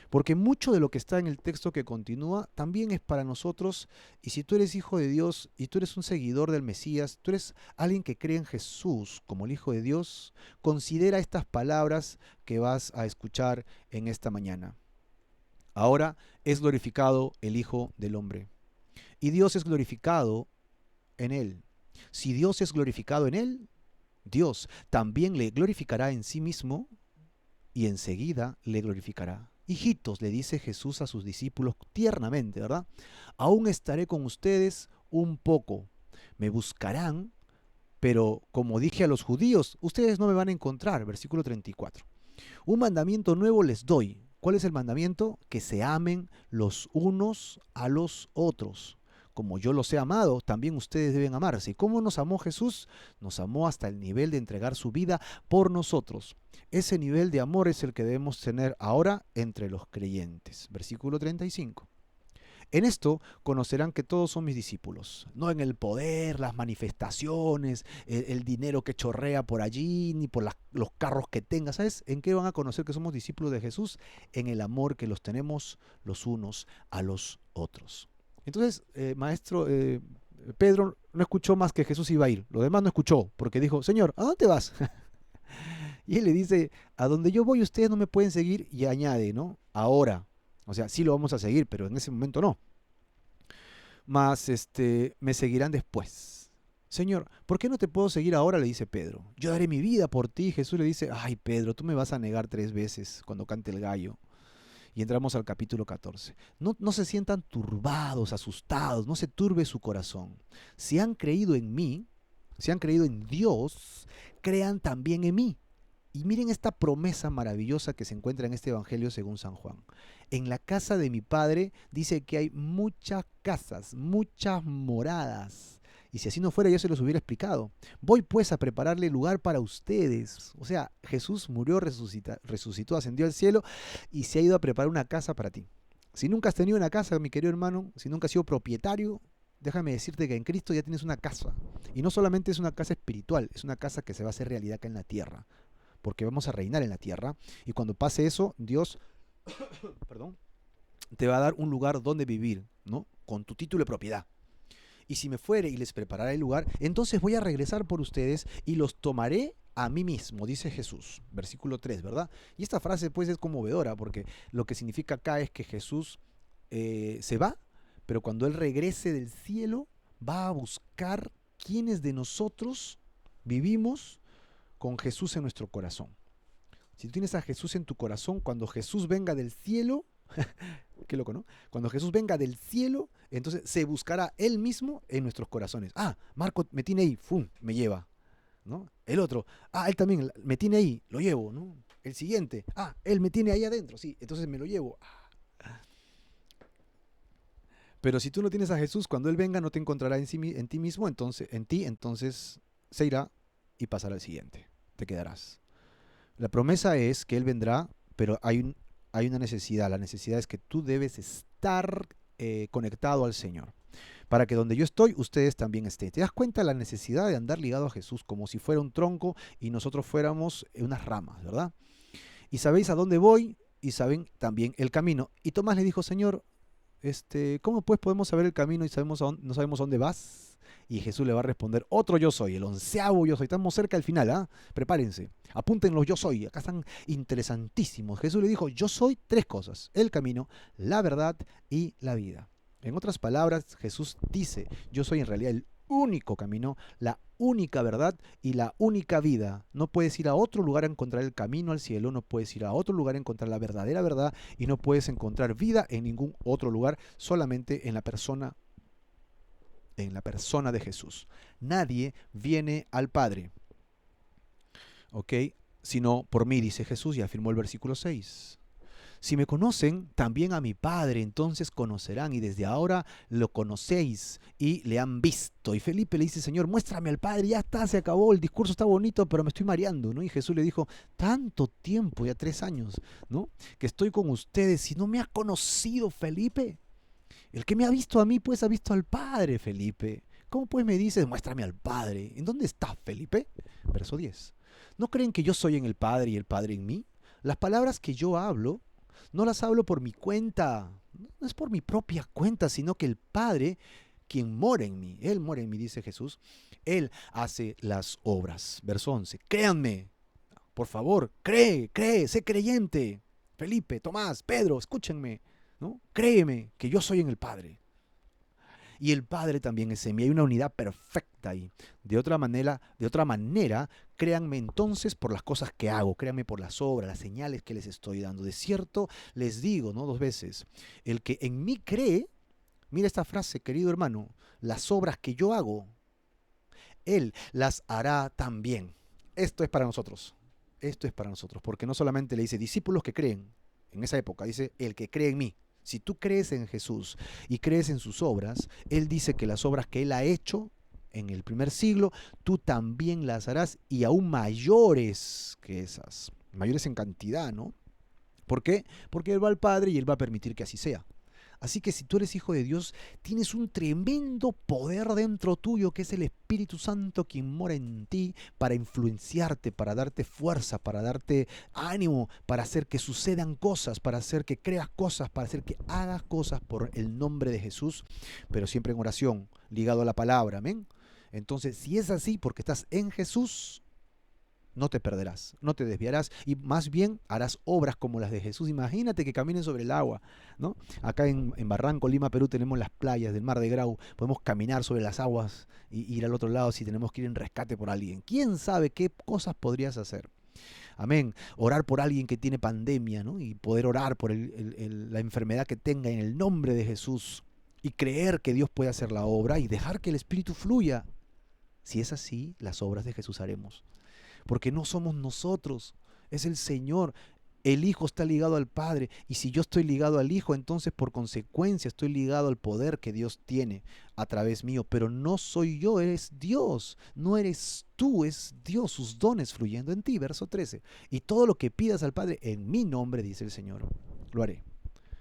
Porque mucho de lo que está en el texto que continúa también es para nosotros, y si tú eres hijo de Dios y tú eres un seguidor del Mesías, tú eres alguien que cree en Jesús como el Hijo de Dios, considera estas palabras que vas a escuchar en esta mañana. Ahora es glorificado el Hijo del Hombre, y Dios es glorificado en él. Si Dios es glorificado en él, Dios también le glorificará en sí mismo y enseguida le glorificará. Hijitos, le dice Jesús a sus discípulos tiernamente, ¿verdad? Aún estaré con ustedes un poco. Me buscarán, pero como dije a los judíos, ustedes no me van a encontrar. Versículo 34. Un mandamiento nuevo les doy. ¿Cuál es el mandamiento? Que se amen los unos a los otros. Como yo los he amado, también ustedes deben amarse. ¿Y cómo nos amó Jesús? Nos amó hasta el nivel de entregar su vida por nosotros. Ese nivel de amor es el que debemos tener ahora entre los creyentes. Versículo 35. En esto conocerán que todos son mis discípulos, no en el poder, las manifestaciones, el dinero que chorrea por allí, ni por los carros que tenga. ¿Sabes en qué van a conocer que somos discípulos de Jesús? En el amor que los tenemos los unos a los otros. Entonces, maestro, Pedro no escuchó más que Jesús iba a ir. Lo demás no escuchó, porque dijo, Señor, ¿a dónde vas? Y él le dice, a donde yo voy ustedes no me pueden seguir, y añade, ¿no? Ahora. O sea, sí lo vamos a seguir, pero en ese momento no. Mas me seguirán después. Señor, ¿por qué no te puedo seguir ahora? Le dice Pedro. Yo daré mi vida por ti. Jesús le dice, ay Pedro, tú me vas a negar 3 veces cuando cante el gallo. Y entramos al capítulo 14. No se sientan turbados, asustados, no se turbe su corazón. Si han creído en mí, si han creído en Dios, crean también en mí. Y miren esta promesa maravillosa que se encuentra en este Evangelio según San Juan. En la casa de mi Padre dice que hay muchas casas, muchas moradas. Y si así no fuera, yo se los hubiera explicado. Voy pues a prepararle lugar para ustedes. O sea, Jesús murió, resucitó, ascendió al cielo y se ha ido a preparar una casa para ti. Si nunca has tenido una casa, mi querido hermano, si nunca has sido propietario, déjame decirte que en Cristo ya tienes una casa. Y no solamente es una casa espiritual, es una casa que se va a hacer realidad acá en la tierra. Porque vamos a reinar en la tierra. Y cuando pase eso, Dios perdón, te va a dar un lugar donde vivir, ¿no? Con tu título de propiedad. Y si me fuere y les prepararé el lugar, entonces voy a regresar por ustedes y los tomaré a mí mismo, dice Jesús. Versículo 3, ¿verdad? Y esta frase pues es conmovedora porque lo que significa acá es que Jesús se va, pero cuando Él regrese del cielo va a buscar quiénes de nosotros vivimos con Jesús en nuestro corazón. Si tú tienes a Jesús en tu corazón, cuando Jesús venga del cielo, qué loco, ¿no? Cuando Jesús venga del cielo, entonces se buscará Él mismo en nuestros corazones. Ah, Marco me tiene ahí, ¡fum!, me lleva, ¿no? El otro, ah, él también me tiene ahí, lo llevo, ¿no? El siguiente, ah, él me tiene ahí adentro, sí, entonces me lo llevo. Pero si tú no tienes a Jesús, cuando Él venga no te encontrará en ti mismo, entonces se irá y pasará al siguiente, te quedarás. La promesa es que Él vendrá, pero hay una necesidad. La necesidad es que tú debes estar conectado al Señor, para que donde yo estoy, ustedes también estén. ¿Te das cuenta de la necesidad de andar ligado a Jesús como si fuera un tronco y nosotros fuéramos unas ramas, ¿verdad? Y sabéis a dónde voy y saben también el camino. Y Tomás le dijo, Señor, ¿cómo pues podemos saber el camino y no sabemos a dónde vas? Y Jesús le va a responder, otro yo soy, el 11º yo soy. Estamos cerca del final, ¿ah? Prepárense, apúntenlo, yo soy. Acá están interesantísimos. Jesús le dijo, yo soy 3 cosas: el camino, la verdad y la vida. En otras palabras, Jesús dice, yo soy en realidad el único camino, la única verdad y la única vida. No puedes ir a otro lugar a encontrar el camino al cielo, no puedes ir a otro lugar a encontrar la verdadera verdad y no puedes encontrar vida en ningún otro lugar, solamente en la persona de Jesús. Nadie viene al Padre, ¿ok?, sino por mí, dice Jesús, y afirmó el versículo 6. Si me conocen, también a mi Padre, entonces conocerán, y desde ahora lo conocéis y le han visto. Y Felipe le dice, Señor, muéstrame al Padre, ya está, se acabó, el discurso está bonito, pero me estoy mareando, ¿no? Y Jesús le dijo, tanto tiempo, ya 3 años, ¿no?, que estoy con ustedes, y no me ha conocido, Felipe. El que me ha visto a mí, pues ha visto al Padre, Felipe. ¿Cómo pues me dices, muéstrame al Padre? ¿En dónde está, Felipe? Verso 10. ¿No creen que yo soy en el Padre y el Padre en mí? Las palabras que yo hablo, no las hablo por mi cuenta, no es por mi propia cuenta, sino que el Padre, quien mora en mí, Él mora en mí, dice Jesús, Él hace las obras. Verso 11. Créanme, por favor, cree, sé creyente. Felipe, Tomás, Pedro, escúchenme, ¿no? Créeme que yo soy en el Padre. Y el Padre también es en mí. Hay una unidad perfecta ahí. De otra manera, créanme entonces por las cosas que hago. Créanme por las obras, las señales que les estoy dando. De cierto, les digo, ¿no?, 2 veces. El que en mí cree, mira esta frase, querido hermano, las obras que yo hago, Él las hará también. Esto es para nosotros. Esto es para nosotros. Porque no solamente le dice discípulos que creen. En esa época dice el que cree en mí. Si tú crees en Jesús y crees en sus obras, Él dice que las obras que Él ha hecho en el primer siglo, tú también las harás, y aún mayores que esas. Mayores en cantidad, ¿no? ¿Por qué? Porque Él va al Padre y Él va a permitir que así sea. Así que si tú eres hijo de Dios, tienes un tremendo poder dentro tuyo, que es el Espíritu Santo quien mora en ti para influenciarte, para darte fuerza, para darte ánimo, para hacer que sucedan cosas, para hacer que creas cosas, para hacer que hagas cosas por el nombre de Jesús, pero siempre en oración, ligado a la palabra, amén. Entonces, si es así, porque estás en Jesús, no te perderás, no te desviarás y más bien harás obras como las de Jesús. Imagínate que caminen sobre el agua, ¿no? Acá en Barranco, Lima, Perú, tenemos las playas del Mar de Grau, podemos caminar sobre las aguas y ir al otro lado si tenemos que ir en rescate por alguien. ¿Quién sabe qué cosas podrías hacer? Amén. Orar por alguien que tiene pandemia, ¿no? Y poder orar por la enfermedad que tenga en el nombre de Jesús y creer que Dios puede hacer la obra y dejar que el Espíritu fluya. Si es así, las obras de Jesús haremos. Porque no somos nosotros, es el Señor. El Hijo está ligado al Padre y si yo estoy ligado al Hijo, entonces por consecuencia estoy ligado al poder que Dios tiene a través mío. Pero no soy yo, eres Dios. No eres tú, es Dios, sus dones fluyendo en ti. Verso 13. Y todo lo que pidas al Padre en mi nombre, dice el Señor, lo haré.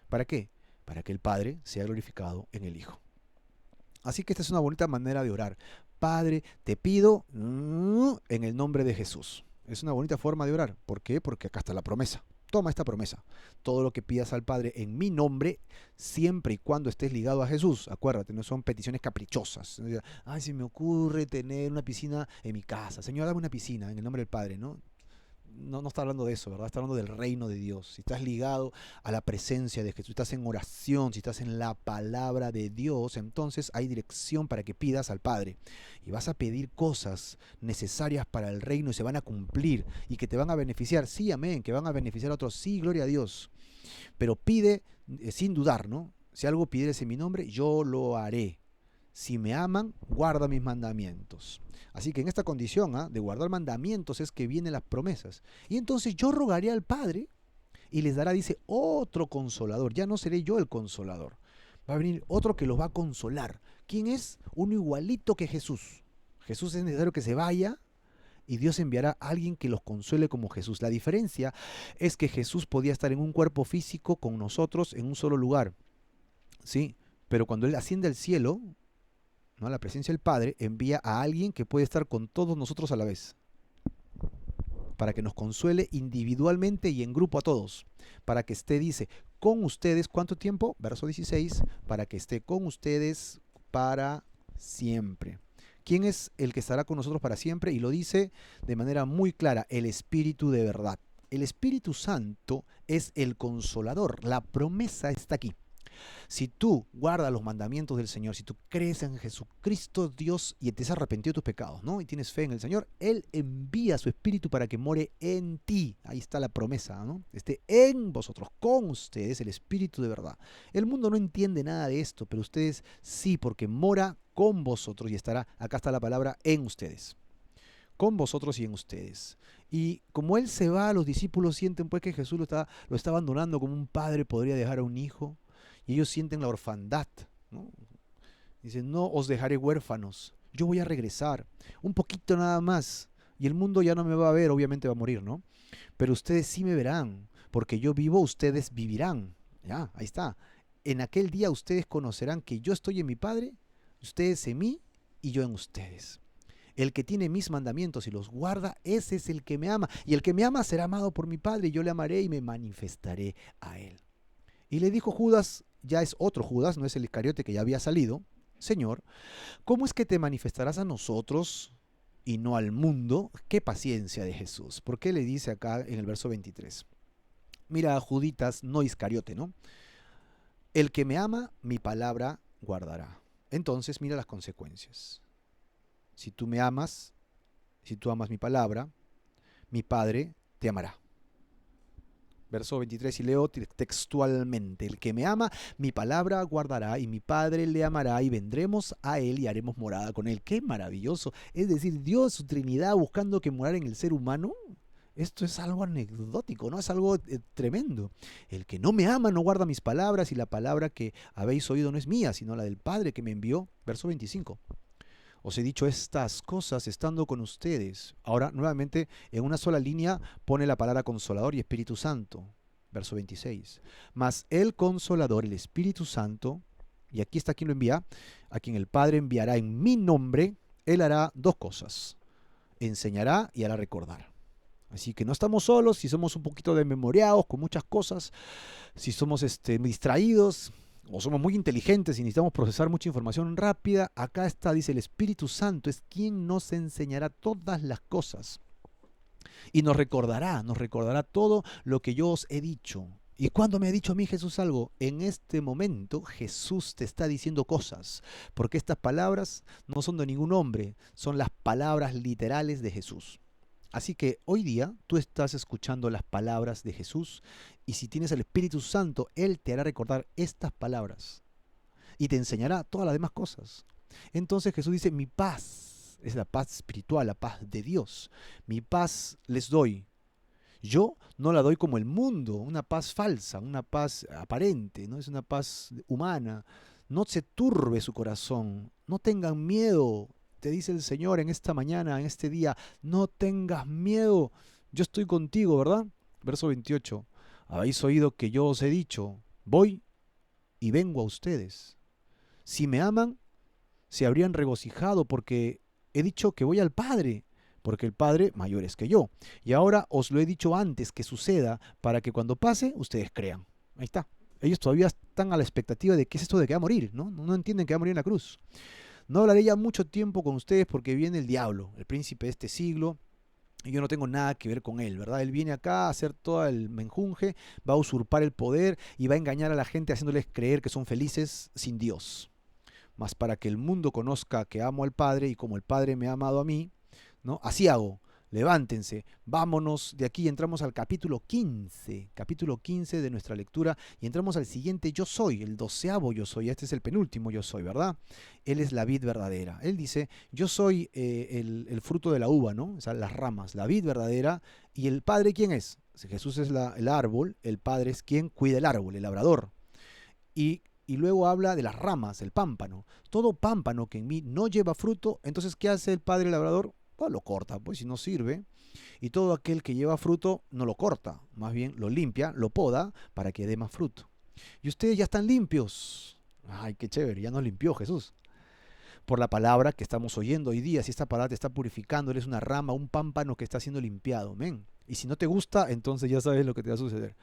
¿Para qué? Para que el Padre sea glorificado en el Hijo. Así que esta es una bonita manera de orar. Padre, te pido en el nombre de Jesús. Es una bonita forma de orar. ¿Por qué? Porque acá está la promesa. Toma esta promesa. Todo lo que pidas al Padre en mi nombre, siempre y cuando estés ligado a Jesús. Acuérdate, no son peticiones caprichosas. Ay, se me ocurre tener una piscina en mi casa. Señor, dame una piscina en el nombre del Padre, ¿no? No está hablando de eso, ¿verdad? Está hablando del reino de Dios. Si estás ligado a la presencia de Jesús, estás en oración, si estás en la palabra de Dios, entonces hay dirección para que pidas al Padre. Y vas a pedir cosas necesarias para el reino y se van a cumplir y que te van a beneficiar. Sí, amén, que van a beneficiar a otros. Sí, gloria a Dios. Pero pide sin dudar, ¿no? Si algo pidieres en mi nombre, yo lo haré. Si me aman, guarda mis mandamientos. Así que en esta condición de guardar mandamientos es que vienen las promesas. Y entonces yo rogaré al Padre y les dará, dice, otro consolador. Ya no seré yo el consolador. Va a venir otro que los va a consolar. ¿Quién es? Uno igualito que Jesús. Jesús es necesario que se vaya y Dios enviará a alguien que los consuele como Jesús. La diferencia es que Jesús podía estar en un cuerpo físico con nosotros en un solo lugar. ¿Sí? Pero cuando Él asciende al cielo, ¿no? La presencia del Padre envía a alguien que puede estar con todos nosotros a la vez, para que nos consuele individualmente y en grupo a todos, para que esté, dice, con ustedes, ¿cuánto tiempo? Verso 16, para que esté con ustedes para siempre. ¿Quién es el que estará con nosotros para siempre? Y lo dice de manera muy clara, el Espíritu de verdad. El Espíritu Santo es el consolador, la promesa está aquí. Si tú guardas los mandamientos del Señor, si tú crees en Jesucristo Dios y te has arrepentido de tus pecados, ¿no? Y tienes fe en el Señor, Él envía su Espíritu para que more en ti. Ahí está la promesa, ¿no? Esté en vosotros, con ustedes, el Espíritu de verdad. El mundo no entiende nada de esto, pero ustedes sí, porque mora con vosotros y estará, acá está la palabra, en ustedes. Con vosotros y en ustedes. Y como Él se va, los discípulos sienten pues que Jesús lo está abandonando como un padre podría dejar a un hijo. Y ellos sienten la orfandad, ¿no? Dicen, no os dejaré huérfanos, yo voy a regresar, un poquito nada más, y el mundo ya no me va a ver, obviamente va a morir, ¿no? Pero ustedes sí me verán, porque yo vivo, ustedes vivirán. Ya, ahí está. En aquel día ustedes conocerán que yo estoy en mi Padre, ustedes en mí y yo en ustedes. El que tiene mis mandamientos y los guarda, ese es el que me ama. Y el que me ama será amado por mi Padre, y yo le amaré y me manifestaré a él. Y le dijo Judas, ya es otro Judas, no es el Iscariote que ya había salido, Señor, ¿cómo es que te manifestarás a nosotros y no al mundo? Qué paciencia de Jesús. ¿Por qué le dice acá en el verso 23? Mira, Juditas, no Iscariote, ¿no? El que me ama, mi palabra guardará. Entonces, mira las consecuencias. Si tú me amas, si tú amas mi palabra, mi Padre te amará. Verso 23 y leo textualmente, el que me ama, mi palabra guardará y mi Padre le amará y vendremos a él y haremos morada con él. ¡Qué maravilloso! Es decir, Dios, su Trinidad, buscando que morara en el ser humano. Esto es algo anecdótico, ¿no? Es algo tremendo. El que no me ama no guarda mis palabras y la palabra que habéis oído no es mía, sino la del Padre que me envió. Verso 25. Os he dicho estas cosas estando con ustedes. Ahora, nuevamente, en una sola línea pone la palabra consolador y Espíritu Santo. Verso 26. Mas el consolador, el Espíritu Santo, y aquí está quien lo envía, a quien el Padre enviará en mi nombre, Él hará dos cosas. Enseñará y hará recordar. Así que no estamos solos, si somos un poquito desmemoriados con muchas cosas, si somos distraídos, o somos muy inteligentes y necesitamos procesar mucha información rápida, acá está, dice el Espíritu Santo, es quien nos enseñará todas las cosas. Y nos recordará todo lo que yo os he dicho. ¿Y cuándo me ha dicho a mí Jesús algo? En este momento Jesús te está diciendo cosas, porque estas palabras no son de ningún hombre, son las palabras literales de Jesús. Así que hoy día tú estás escuchando las palabras de Jesús y si tienes el Espíritu Santo, Él te hará recordar estas palabras y te enseñará todas las demás cosas. Entonces Jesús dice, mi paz es la paz espiritual, la paz de Dios. Mi paz les doy. Yo no la doy como el mundo, una paz falsa, una paz aparente, no es una paz humana. No se turbe su corazón, no tengan miedo, te dice el Señor en esta mañana, en este día, no tengas miedo, yo estoy contigo, ¿verdad? Verso 28, habéis oído que yo os he dicho, voy y vengo a ustedes. Si me aman, se habrían regocijado porque he dicho que voy al Padre, porque el Padre mayor es que yo. Y ahora os lo he dicho antes que suceda para que cuando pase ustedes crean. Ahí está. Ellos todavía están a la expectativa de qué es esto de que va a morir, ¿no? No entienden que va a morir en la cruz. No hablaré ya mucho tiempo con ustedes porque viene el diablo, el príncipe de este siglo, y yo no tengo nada que ver con él, ¿verdad? Él viene acá a hacer todo el menjunje, va a usurpar el poder y va a engañar a la gente haciéndoles creer que son felices sin Dios. Mas para que el mundo conozca que amo al Padre y como el Padre me ha amado a mí, ¿no? Así hago. Levántense, vámonos de aquí, entramos al capítulo 15 de nuestra lectura y entramos al siguiente yo soy, el 12º yo soy, este es el penúltimo yo soy, ¿verdad? Él es la vid verdadera. Él dice, yo soy el fruto de la uva, ¿no? O sea, las ramas, la vid verdadera. ¿Y el Padre quién es? Jesús es el árbol, el Padre es quien cuida el árbol, el labrador. Y luego habla de las ramas, el pámpano. Todo pámpano que en mí no lleva fruto, entonces ¿qué hace el Padre labrador? Pues lo corta, pues si no sirve. Y todo aquel que lleva fruto no lo corta, más bien lo limpia, lo poda para que dé más fruto. Y ustedes ya están limpios. Ay, qué chévere, ya nos limpió Jesús. Por la palabra que estamos oyendo hoy día, si esta palabra te está purificando, eres una rama, un pámpano que está siendo limpiado. Amén. Y si no te gusta, entonces ya sabes lo que te va a suceder.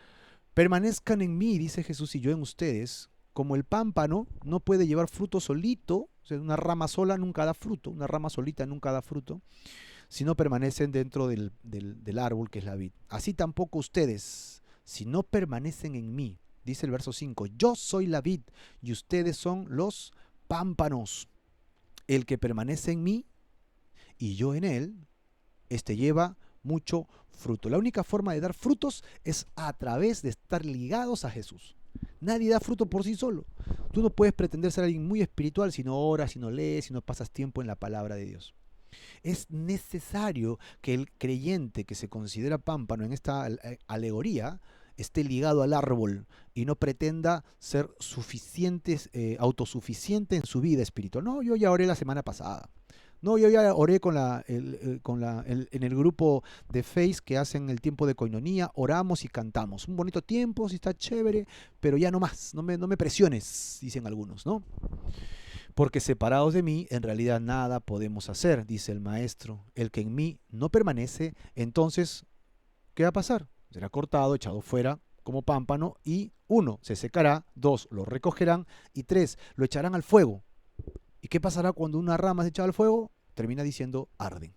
Permanezcan en mí, dice Jesús, y yo en ustedes. Como el pámpano no puede llevar fruto solito, o sea, una rama sola nunca da fruto, una rama solita nunca da fruto, si no permanecen dentro del árbol que es la vid. Así tampoco ustedes, si no permanecen en mí, dice el verso 5, yo soy la vid y ustedes son los pámpanos. El que permanece en mí y yo en él, este lleva mucho fruto. La única forma de dar frutos es a través de estar ligados a Jesús. Nadie da fruto por sí solo. Tú no puedes pretender ser alguien muy espiritual si no oras, si no lees, si no pasas tiempo en la palabra de Dios. Es necesario que el creyente que se considera pámpano en esta alegoría esté ligado al árbol y no pretenda ser autosuficiente en su vida espiritual. No, yo ya oré la semana pasada. No, yo ya oré en el grupo de Face que hacen el tiempo de coinonía, oramos y cantamos. Un bonito tiempo, sí está chévere, pero ya no más, no me presiones, dicen algunos, ¿no? Porque separados de mí, en realidad nada podemos hacer, dice el maestro. El que en mí no permanece, entonces, ¿qué va a pasar? Será cortado, echado fuera como pámpano y 1, se secará, 2, lo recogerán y 3, lo echarán al fuego. ¿Y qué pasará cuando una rama es echada al fuego? Termina diciendo arden.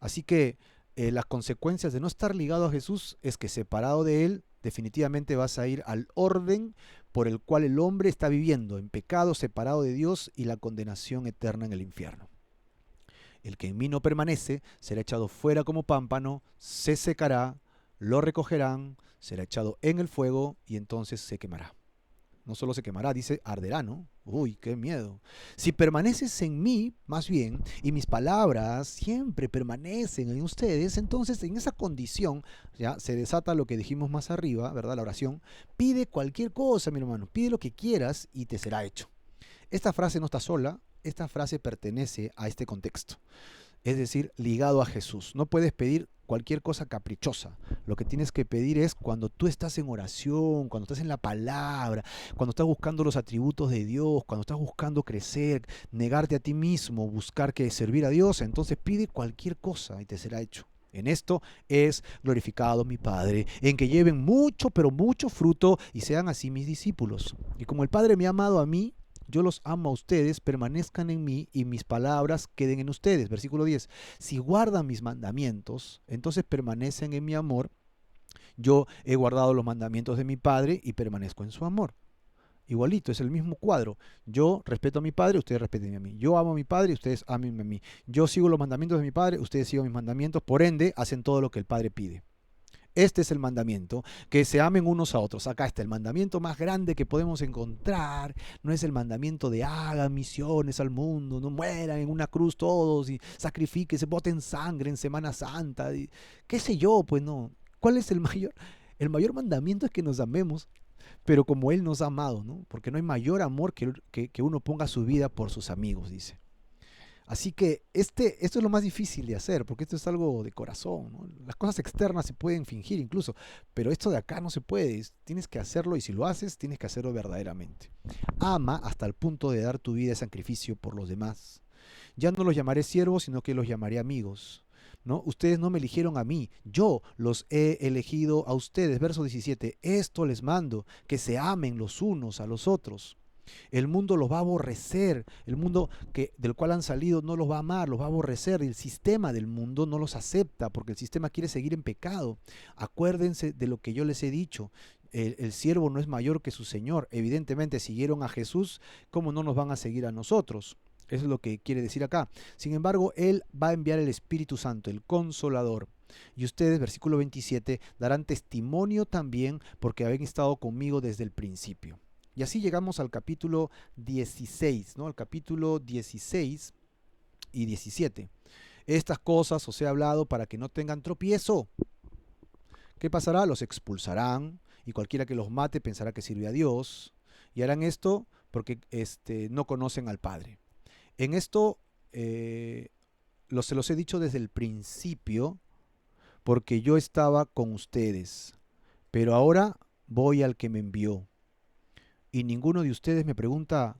Así que las consecuencias de no estar ligado a Jesús es que separado de Él, definitivamente vas a ir al orden por el cual el hombre está viviendo, en pecado, separado de Dios y la condenación eterna en el infierno. El que en mí no permanece será echado fuera como pámpano, se secará, lo recogerán, será echado en el fuego y entonces se quemará. No solo se quemará, dice arderá, ¿no? Uy, qué miedo. Si permaneces en mí, más bien, y mis palabras siempre permanecen en ustedes, entonces en esa condición ya se desata lo que dijimos más arriba, ¿verdad? La oración. Pide cualquier cosa, mi hermano, pide lo que quieras y te será hecho. Esta frase no está sola, esta frase pertenece a este contexto. Es decir, ligado a Jesús. No puedes pedir cualquier cosa caprichosa. Lo que tienes que pedir es cuando tú estás en oración, cuando estás en la palabra, cuando estás buscando los atributos de Dios, cuando estás buscando crecer, negarte a ti mismo, buscar que servir a Dios, entonces pide cualquier cosa y te será hecho. En esto es glorificado mi Padre, en que lleven mucho, pero mucho fruto y sean así mis discípulos. Y como el Padre me ha amado a mí, yo los amo a ustedes, permanezcan en mí y mis palabras queden en ustedes. Versículo 10. Si guardan mis mandamientos, entonces permanecen en mi amor. Yo he guardado los mandamientos de mi Padre y permanezco en su amor. Igualito, es el mismo cuadro. Yo respeto a mi Padre, ustedes respeten a mí. Yo amo a mi Padre, ustedes amen a mí. Yo sigo los mandamientos de mi Padre, ustedes sigan mis mandamientos. Por ende, hacen todo lo que el Padre pide. Este es el mandamiento, que se amen unos a otros. Acá está el mandamiento más grande que podemos encontrar. No es el mandamiento de hagan misiones al mundo, no mueran en una cruz todos y sacrifiquen, se boten sangre en Semana Santa. Y, qué sé yo, pues no. ¿Cuál es el mayor? El mayor mandamiento es que nos amemos, pero como Él nos ha amado, ¿no? Porque no hay mayor amor que uno ponga su vida por sus amigos, dice. Así que esto es lo más difícil de hacer, porque esto es algo de corazón, ¿no? Las cosas externas se pueden fingir incluso, pero esto de acá no se puede. Tienes que hacerlo y si lo haces, tienes que hacerlo verdaderamente. Ama hasta el punto de dar tu vida de sacrificio por los demás. Ya no los llamaré siervos, sino que los llamaré amigos. ¿No? Ustedes no me eligieron a mí, yo los he elegido a ustedes. Verso 17, esto les mando, que se amen los unos a los otros. El mundo los va a aborrecer, el mundo del cual han salido no los va a amar, los va a aborrecer. El sistema del mundo no los acepta porque el sistema quiere seguir en pecado. Acuérdense de lo que yo les he dicho. El siervo no es mayor que su señor. Evidentemente siguieron a Jesús, ¿cómo no nos van a seguir a nosotros? Eso es lo que quiere decir acá. Sin embargo, Él va a enviar el Espíritu Santo, el Consolador. Y ustedes, versículo 27, darán testimonio también porque habían estado conmigo desde el principio. Y así llegamos al capítulo 16, ¿no? Al capítulo 16 y 17. Estas cosas os he hablado para que no tengan tropiezo. ¿Qué pasará? Los expulsarán y cualquiera que los mate pensará que sirve a Dios. Y harán esto porque no conocen al Padre. En esto se los he dicho desde el principio porque yo estaba con ustedes. Pero ahora voy al que me envió. Y ninguno de ustedes me pregunta,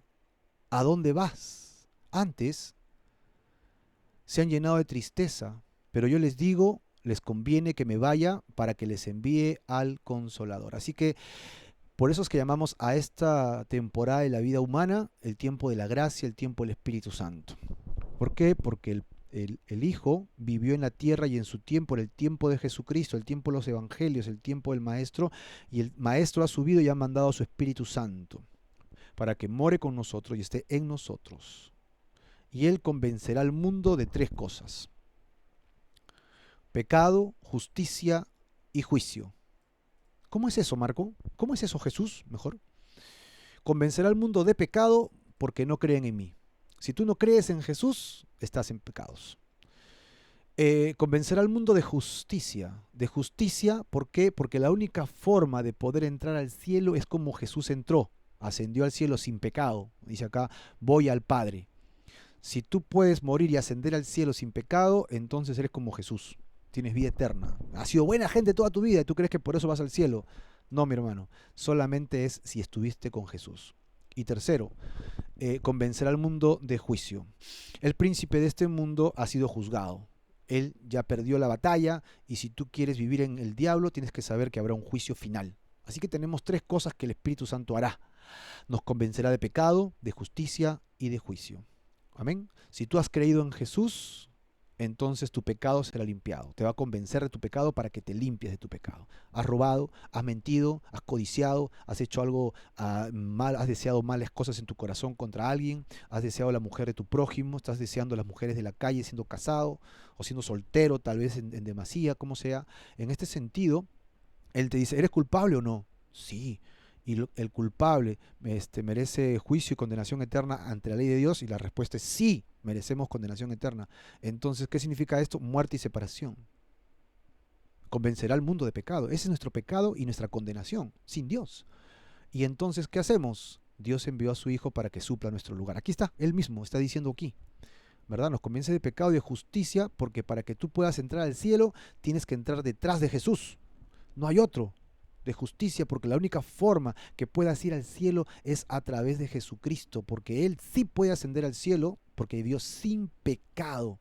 ¿a dónde vas? Antes se han llenado de tristeza, pero yo les digo, les conviene que me vaya para que les envíe al Consolador. Así que por eso es que llamamos a esta temporada de la vida humana el tiempo de la gracia, el tiempo del Espíritu Santo. ¿Por qué? Porque el Hijo vivió en la tierra y en su tiempo, en el tiempo de Jesucristo, el tiempo de los evangelios, el tiempo del Maestro, y el Maestro ha subido y ha mandado a su Espíritu Santo para que more con nosotros y esté en nosotros. Y Él convencerá al mundo de tres cosas: pecado, justicia y juicio. ¿Cómo es eso, Marco? ¿Cómo es eso, Jesús? Mejor. Convencerá al mundo de pecado porque no creen en mí. Si tú no crees en Jesús, estás en pecados. Convencerá al mundo de justicia. De justicia, ¿por qué? Porque la única forma de poder entrar al cielo es como Jesús entró. Ascendió al cielo sin pecado. Dice acá, voy al Padre. Si tú puedes morir y ascender al cielo sin pecado, entonces eres como Jesús. Tienes vida eterna. Has sido buena gente toda tu vida y tú crees que por eso vas al cielo. No, mi hermano. Solamente es si estuviste con Jesús. Y tercero, convencer al mundo de juicio. El príncipe de este mundo ha sido juzgado. Él ya perdió la batalla y si tú quieres vivir en el diablo, tienes que saber que habrá un juicio final. Así que tenemos tres cosas que el Espíritu Santo hará. Nos convencerá de pecado, de justicia y de juicio. Amén. Si tú has creído en Jesús, entonces tu pecado será limpiado. Te va a convencer de tu pecado para que te limpies de tu pecado. Has robado, has mentido, has codiciado, has hecho algo mal, has deseado malas cosas en tu corazón contra alguien, has deseado la mujer de tu prójimo, estás deseando las mujeres de la calle siendo casado o siendo soltero, tal vez en demasía, como sea. En este sentido, Él te dice, ¿eres culpable o no? Sí. Y el culpable merece juicio y condenación eterna ante la ley de Dios, y la respuesta es sí, merecemos condenación eterna. Entonces, ¿qué significa esto? Muerte y separación. Convencerá al mundo de pecado. Ese es nuestro pecado y nuestra condenación, sin Dios. Y entonces, ¿qué hacemos? Dios envió a su Hijo para que supla nuestro lugar. Aquí está, Él mismo está diciendo aquí, ¿verdad? Nos convence de pecado y de justicia, porque para que tú puedas entrar al cielo, tienes que entrar detrás de Jesús. No hay otro. De justicia, porque la única forma que puedas ir al cielo es a través de Jesucristo, porque Él sí puede ascender al cielo, porque vivió sin pecado.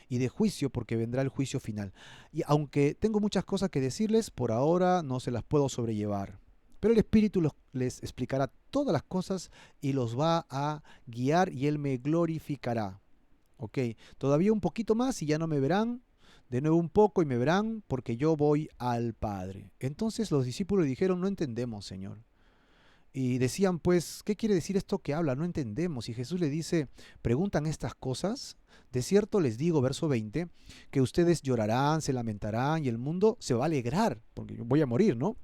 Y de juicio, porque vendrá el juicio final. Y aunque tengo muchas cosas que decirles, por ahora no se las puedo sobrellevar. Pero el Espíritu les explicará todas las cosas y los va a guiar y Él me glorificará. Ok, todavía un poquito más y ya no me verán. De nuevo un poco y me verán porque yo voy al Padre. Entonces los discípulos dijeron, no entendemos, Señor. Y decían, pues, ¿qué quiere decir esto que habla? No entendemos. Y Jesús le dice, ¿preguntan estas cosas? De cierto les digo, verso 20, que ustedes llorarán, se lamentarán y el mundo se va a alegrar, porque yo voy a morir, ¿no?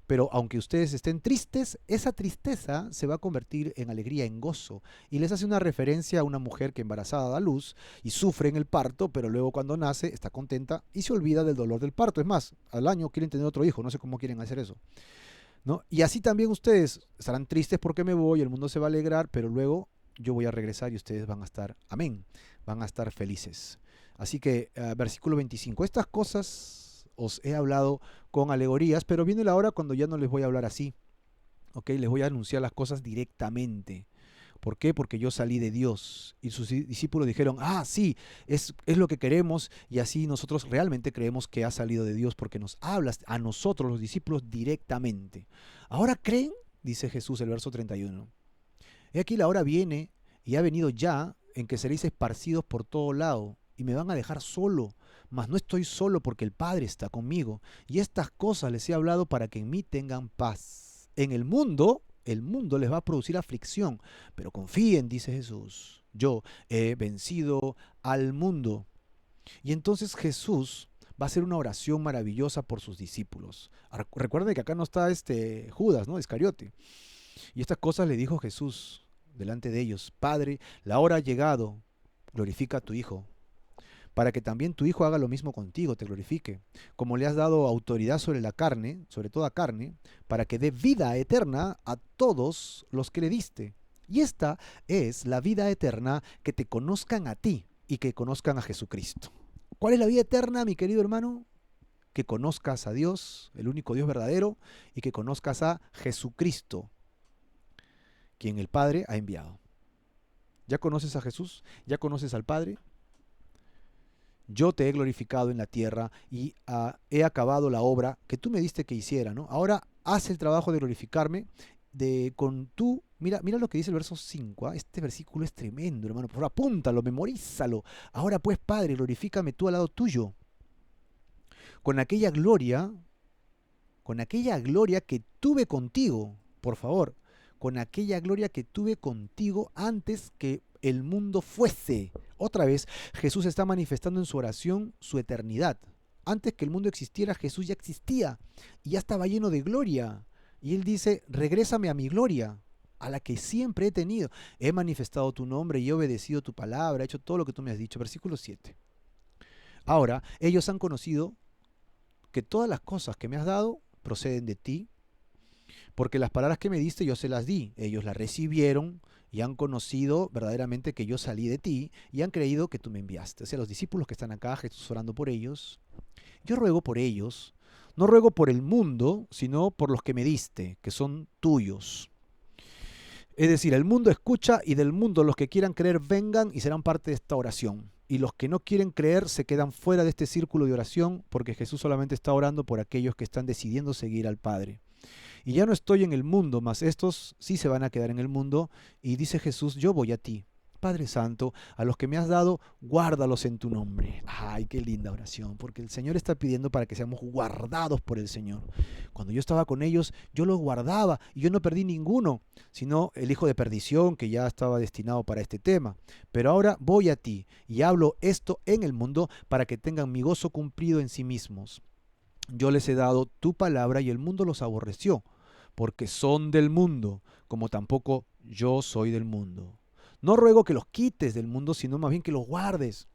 Pero aunque ustedes estén tristes, esa tristeza se va a convertir en alegría, en gozo. Y les hace una referencia a una mujer que embarazada da luz y sufre en el parto, pero luego cuando nace está contenta y se olvida del dolor del parto. Es más, al año quieren tener otro hijo, no sé cómo quieren hacer eso, ¿no? Y así también ustedes estarán tristes porque me voy, el mundo se va a alegrar, pero luego yo voy a regresar y ustedes van a estar, amén, van a estar felices. Así que, versículo 25, estas cosas os he hablado con alegorías, pero viene la hora cuando ya no les voy a hablar así, ¿ok? Les voy a anunciar las cosas directamente. ¿Por qué? Porque yo salí de Dios. Y sus discípulos dijeron, ah, sí, es lo que queremos. Y así nosotros realmente creemos que ha salido de Dios porque nos hablas a nosotros, los discípulos, directamente. ¿Ahora creen? Dice Jesús, el verso 31. He aquí la hora viene y ha venido ya en que seréis esparcidos por todo lado y me van a dejar solo. Mas no estoy solo porque el Padre está conmigo. Y estas cosas les he hablado para que en mí tengan paz. En el mundo les va a producir aflicción, pero confíen, dice Jesús, yo he vencido al mundo. Y entonces Jesús va a hacer una oración maravillosa por sus discípulos. Recuerden que acá no está Judas, ¿no? Iscariote. Y estas cosas le dijo Jesús delante de ellos: Padre, la hora ha llegado, glorifica a tu Hijo, para que también tu Hijo haga lo mismo contigo, te glorifique, como le has dado autoridad sobre la carne, sobre toda carne, para que dé vida eterna a todos los que le diste. Y esta es la vida eterna, que te conozcan a ti y que conozcan a Jesucristo. ¿Cuál es la vida eterna, mi querido hermano? Que conozcas a Dios, el único Dios verdadero, y que conozcas a Jesucristo, quien el Padre ha enviado. ¿Ya conoces a Jesús? ¿Ya conoces al Padre? Yo te he glorificado en la tierra y he acabado la obra que tú me diste que hiciera, ¿no? Ahora haz el trabajo de glorificarme mira lo que dice el verso 5, ¿ah? Este versículo es tremendo, hermano. Por favor, apúntalo, memorízalo. Ahora pues, Padre, glorifícame tú al lado tuyo. Con aquella gloria que tuve contigo, por favor, con aquella gloria que tuve contigo antes que el mundo fuese. Otra vez, Jesús está manifestando en su oración su eternidad. Antes que el mundo existiera, Jesús ya existía y ya estaba lleno de gloria. Y él dice, regrésame a mi gloria, a la que siempre he tenido. He manifestado tu nombre y he obedecido tu palabra, he hecho todo lo que tú me has dicho. Versículo 7. Ahora, ellos han conocido que todas las cosas que me has dado proceden de ti, porque las palabras que me diste yo se las di. Ellos las recibieron y han conocido verdaderamente que yo salí de ti y han creído que tú me enviaste. O sea, los discípulos que están acá, Jesús orando por ellos. Yo ruego por ellos, no ruego por el mundo, sino por los que me diste, que son tuyos. Es decir, el mundo escucha y del mundo los que quieran creer vengan y serán parte de esta oración. Y los que no quieren creer se quedan fuera de este círculo de oración porque Jesús solamente está orando por aquellos que están decidiendo seguir al Padre. Y ya no estoy en el mundo, mas estos sí se van a quedar en el mundo. Y dice Jesús, yo voy a ti. Padre Santo, a los que me has dado, guárdalos en tu nombre. Ay, qué linda oración, porque el Señor está pidiendo para que seamos guardados por el Señor. Cuando yo estaba con ellos, yo los guardaba y yo no perdí ninguno, sino el hijo de perdición que ya estaba destinado para este tema. Pero ahora voy a ti y hablo esto en el mundo para que tengan mi gozo cumplido en sí mismos. Yo les he dado tu palabra y el mundo los aborreció, porque son del mundo, como tampoco yo soy del mundo. No ruego que los quites del mundo, sino más bien que los guardes.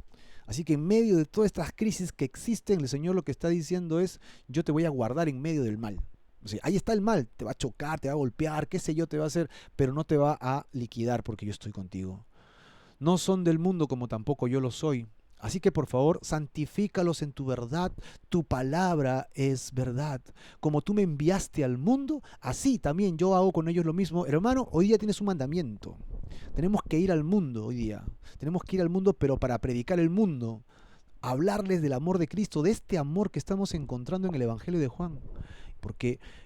Así que en medio de todas estas crisis que existen, el Señor lo que está diciendo es, yo te voy a guardar en medio del mal. O sea, ahí está el mal, te va a chocar, te va a golpear, qué sé yo, te va a hacer, pero no te va a liquidar porque yo estoy contigo. No son del mundo como tampoco yo lo soy. Así que por favor, santifícalos en tu verdad, tu palabra es verdad. Como tú me enviaste al mundo, así también yo hago con ellos lo mismo. Hermano, hoy día tienes un mandamiento. Tenemos que ir al mundo hoy día. Tenemos que ir al mundo, pero para predicar el mundo, hablarles del amor de Cristo, de este amor que estamos encontrando en el Evangelio de Juan.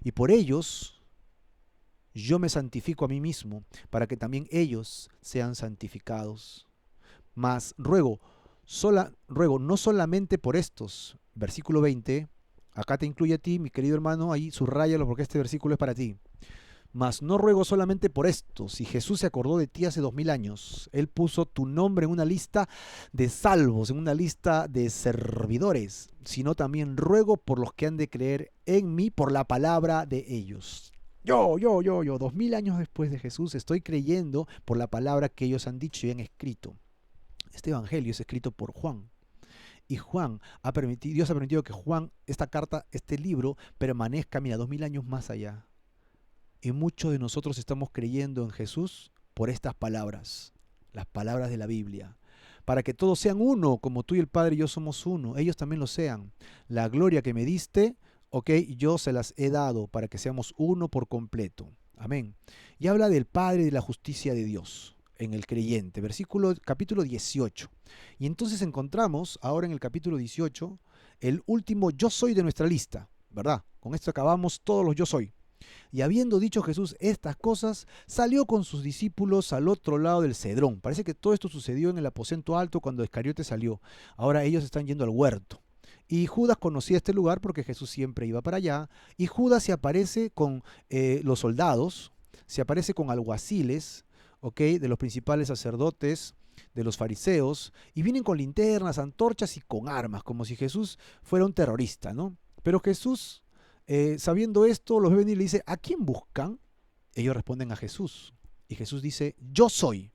Y por ellos yo me santifico a mí mismo, para que también ellos sean santificados. Mas ruego no solamente por estos, versículo 20, acá te incluye a ti, mi querido hermano, ahí subráyalo porque este versículo es para ti. Mas no ruego solamente por esto. Si Jesús se acordó de ti hace 2000 años, Él puso tu nombre en una lista de salvos, en una lista de servidores, sino también ruego por los que han de creer en mí por la palabra de ellos. Yo, 2000 años después de Jesús, estoy creyendo por la palabra que ellos han dicho y han escrito. Este evangelio es escrito por Juan. Y Dios ha permitido que Juan, esta carta, este libro, permanezca, mira, 2000 años más allá. Y muchos de nosotros estamos creyendo en Jesús por estas palabras, las palabras de la Biblia. Para que todos sean uno, como tú y el Padre y yo somos uno, ellos también lo sean. La gloria que me diste, yo se las he dado para que seamos uno por completo. Amén. Y habla del Padre y de la justicia de Dios en el creyente. Capítulo 18. Y entonces encontramos ahora en el capítulo 18 el último yo soy de nuestra lista, ¿verdad? Con esto acabamos todos los yo soy. Y habiendo dicho Jesús estas cosas, salió con sus discípulos al otro lado del Cedrón. Parece que todo esto sucedió en el aposento alto cuando Iscariote salió. Ahora ellos están yendo al huerto. Y Judas conocía este lugar porque Jesús siempre iba para allá. Y Judas se aparece con los soldados, se aparece con alguaciles, de los principales sacerdotes, de los fariseos, y vienen con linternas, antorchas y con armas, como si Jesús fuera un terrorista, ¿no? Pero Jesús, sabiendo esto, los ve venir y le dice, ¿a quién buscan? Ellos responden a Jesús. Y Jesús dice, yo soy.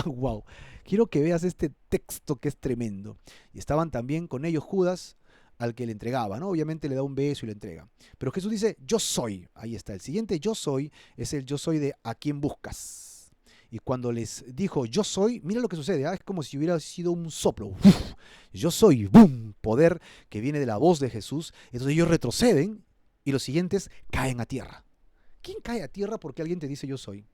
¡Wow! Quiero que veas este texto que es tremendo. Y estaban también con ellos Judas, al que le entregaba, ¿no? Obviamente le da un beso y le entrega. Pero Jesús dice, yo soy. Ahí está. El siguiente yo soy es el yo soy de ¿a quién buscas? Y cuando les dijo yo soy, mira lo que sucede, ¿eh? Es como si hubiera sido un soplo. ¡Uf! Yo soy, ¡boom! Poder que viene de la voz de Jesús. Entonces ellos retroceden y los siguientes caen a tierra. ¿Quién cae a tierra porque alguien te dice yo soy?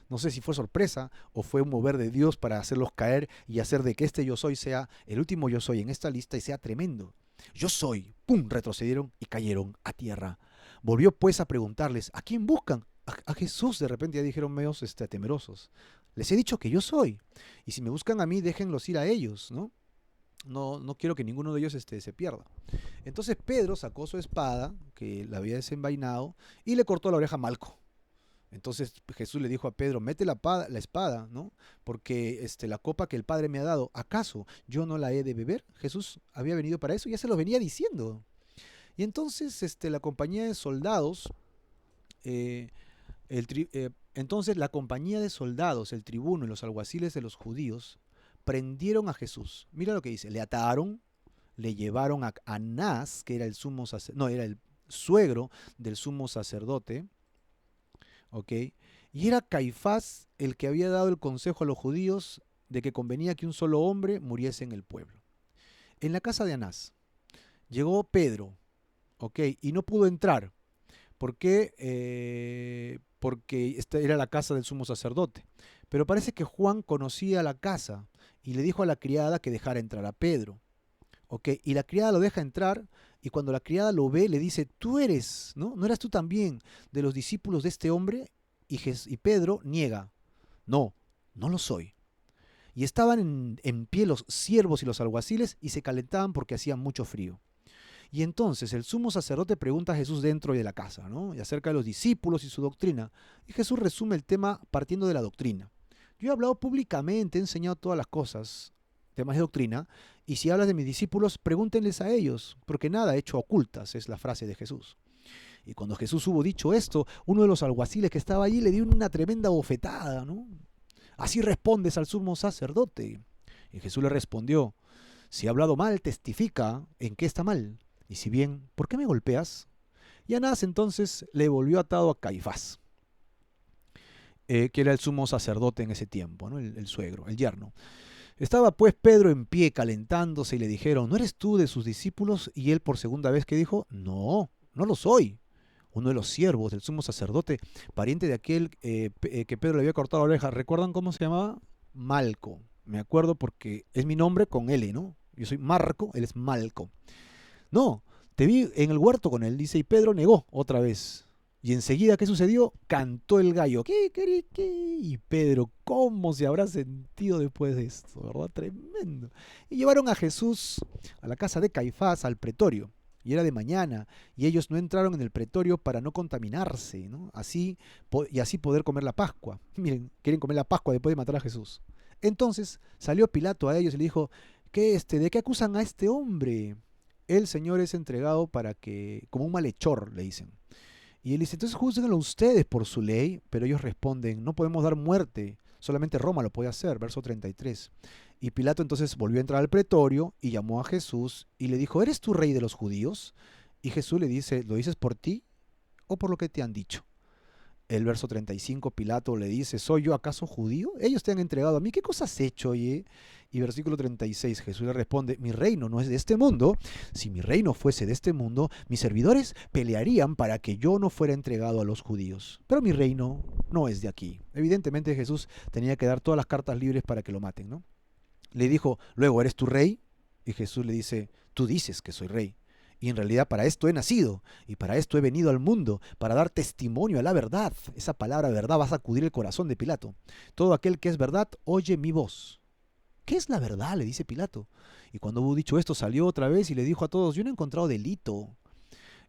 No sé si fue sorpresa o fue un mover de Dios para hacerlos caer y hacer de que este yo soy sea el último yo soy en esta lista y sea tremendo. Yo soy, ¡pum! Retrocedieron y cayeron a tierra. Volvió pues a preguntarles, ¿a quién buscan? A Jesús. De repente ya dijeron medios temerosos. Les he dicho que yo soy. Y si me buscan a mí, déjenlos ir a ellos, ¿no? No quiero que ninguno de ellos se pierda. Entonces Pedro sacó su espada, que la había desenvainado, y le cortó la oreja a Malco. Entonces Jesús le dijo a Pedro, mete la espada, ¿no? Porque la copa que el Padre me ha dado, ¿acaso yo no la he de beber? Jesús había venido para eso, ya se lo venía diciendo. Y entonces la compañía de soldados, entonces la compañía de soldados, el tribuno y los alguaciles de los judíos, prendieron a Jesús. Mira lo que dice, le ataron, le llevaron a Anás, que era el era el suegro del sumo sacerdote, y era Caifás el que había dado el consejo a los judíos de que convenía que un solo hombre muriese en el pueblo. En la casa de Anás llegó Pedro, y no pudo entrar. ¿Por qué? Porque esta era la casa del sumo sacerdote. Pero parece que Juan conocía la casa y le dijo a la criada que dejara entrar a Pedro. Y la criada lo deja entrar, y cuando la criada lo ve le dice, tú eres, ¿no? ¿No eras tú también de los discípulos de este hombre? Y Pedro niega, no lo soy. Y estaban en pie los siervos y los alguaciles y se calentaban porque hacía mucho frío. Y entonces el sumo sacerdote pregunta a Jesús dentro de la casa, ¿no? Y acerca de los discípulos y su doctrina. Y Jesús resume el tema partiendo de la doctrina. Yo he hablado públicamente, he enseñado todas las cosas, temas de doctrina, y si hablas de mis discípulos, pregúntenles a ellos, porque nada he hecho a ocultas, es la frase de Jesús. Y cuando Jesús hubo dicho esto, uno de los alguaciles que estaba allí le dio una tremenda bofetada, ¿no? Así respondes al sumo sacerdote. Y Jesús le respondió, si he hablado mal, testifica en qué está mal. Y si bien, ¿por qué me golpeas? Y Anás entonces le volvió atado a Caifás, que era el sumo sacerdote en ese tiempo, ¿no? El suegro, el yerno. Estaba pues Pedro en pie calentándose y le dijeron, ¿no eres tú de sus discípulos? Y él por segunda vez que dijo, no lo soy. Uno de los siervos del sumo sacerdote, pariente de aquel que Pedro le había cortado la oreja. ¿Recuerdan cómo se llamaba? Malco. Me acuerdo porque es mi nombre con L, ¿no? Yo soy Marco, él es Malco. No, te vi en el huerto con él, dice, y Pedro negó otra vez. Y enseguida, ¿qué sucedió? Cantó el gallo. ¿Qué, qué, qué? Y Pedro, ¿cómo se habrá sentido después de esto? ¿Verdad? Tremendo. Y llevaron a Jesús a la casa de Caifás, al pretorio. Y era de mañana, y ellos no entraron en el pretorio para no contaminarse, ¿no? Y así poder comer la Pascua. Miren, quieren comer la Pascua después de matar a Jesús. Entonces salió Pilato a ellos y le dijo, ¿de qué acusan a este hombre? El Señor es entregado como un malhechor, le dicen. Y él dice, entonces júzguenlo ustedes por su ley, pero ellos responden, no podemos dar muerte, solamente Roma lo puede hacer, verso 33. Y Pilato entonces volvió a entrar al pretorio y llamó a Jesús y le dijo, ¿eres tú rey de los judíos? Y Jesús le dice, ¿lo dices por ti o por lo que te han dicho? El verso 35, Pilato le dice, ¿soy yo acaso judío? Ellos te han entregado a mí, ¿qué cosa has hecho, oye? Y versículo 36, Jesús le responde, mi reino no es de este mundo. Si mi reino fuese de este mundo, mis servidores pelearían para que yo no fuera entregado a los judíos. Pero mi reino no es de aquí. Evidentemente Jesús tenía que dar todas las cartas libres para que lo maten, ¿no? Le dijo, luego, ¿eres tu rey? Y Jesús le dice, tú dices que soy rey. Y en realidad para esto he nacido y para esto he venido al mundo, para dar testimonio a la verdad. Esa palabra verdad va a sacudir el corazón de Pilato. Todo aquel que es verdad, oye mi voz. ¿Qué es la verdad?, le dice Pilato. Y cuando hubo dicho esto, salió otra vez y le dijo a todos, yo no he encontrado delito.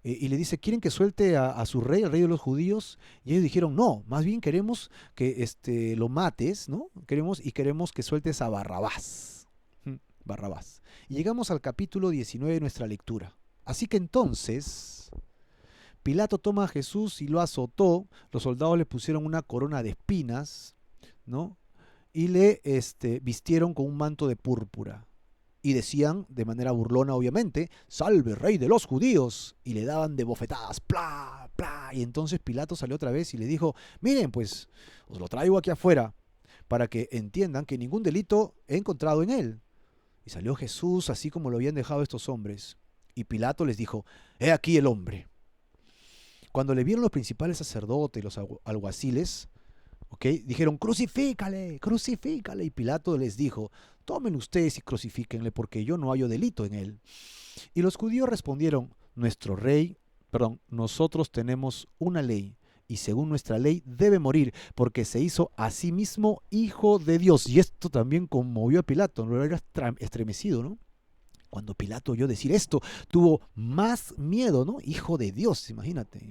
Y le dice, ¿quieren que suelte a su rey, el rey de los judíos? Y ellos dijeron, no, más bien queremos que lo mates, ¿no? Queremos que sueltes a Barrabás. Barrabás. Y llegamos al capítulo 19 de nuestra lectura. Así que entonces, Pilato toma a Jesús y lo azotó, los soldados le pusieron una corona de espinas, ¿no? Y le vistieron con un manto de púrpura. Y decían, de manera burlona obviamente, salve rey de los judíos. Y le daban de bofetadas, ¡plá, plá! Y entonces Pilato salió otra vez y le dijo, miren, pues os lo traigo aquí afuera para que entiendan que ningún delito he encontrado en él. Y salió Jesús así como lo habían dejado estos hombres. Y Pilato les dijo, he aquí el hombre. Cuando le vieron los principales sacerdotes y los alguaciles, dijeron, crucifícale, crucifícale. Y Pilato les dijo, tomen ustedes y crucifíquenle porque yo no hallo delito en él. Y los judíos respondieron, nosotros tenemos una ley y según nuestra ley debe morir porque se hizo a sí mismo hijo de Dios. Y esto también conmovió a Pilato, lo era estremecido, ¿no? Cuando Pilato oyó decir esto, tuvo más miedo, ¿no? Hijo de Dios, imagínate.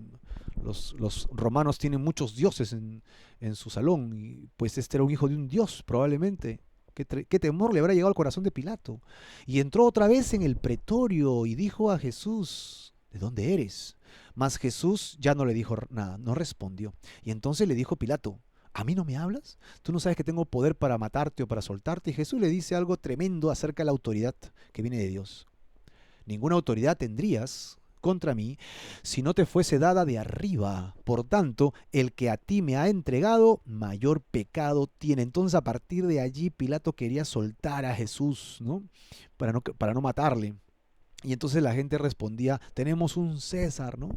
Los romanos tienen muchos dioses en su salón, y pues este era un hijo de un dios, probablemente. ¿Qué temor le habrá llegado al corazón de Pilato? Y entró otra vez en el pretorio y dijo a Jesús, ¿de dónde eres? Mas Jesús ya no le dijo nada, no respondió. Y entonces le dijo Pilato, ¿a mí no me hablas? ¿Tú no sabes que tengo poder para matarte o para soltarte? Y Jesús le dice algo tremendo acerca de la autoridad que viene de Dios. Ninguna autoridad tendrías contra mí si no te fuese dada de arriba. Por tanto, el que a ti me ha entregado, mayor pecado tiene. Entonces, a partir de allí, Pilato quería soltar a Jesús, ¿no? Para no matarle. Y entonces la gente respondía, tenemos un César, ¿no?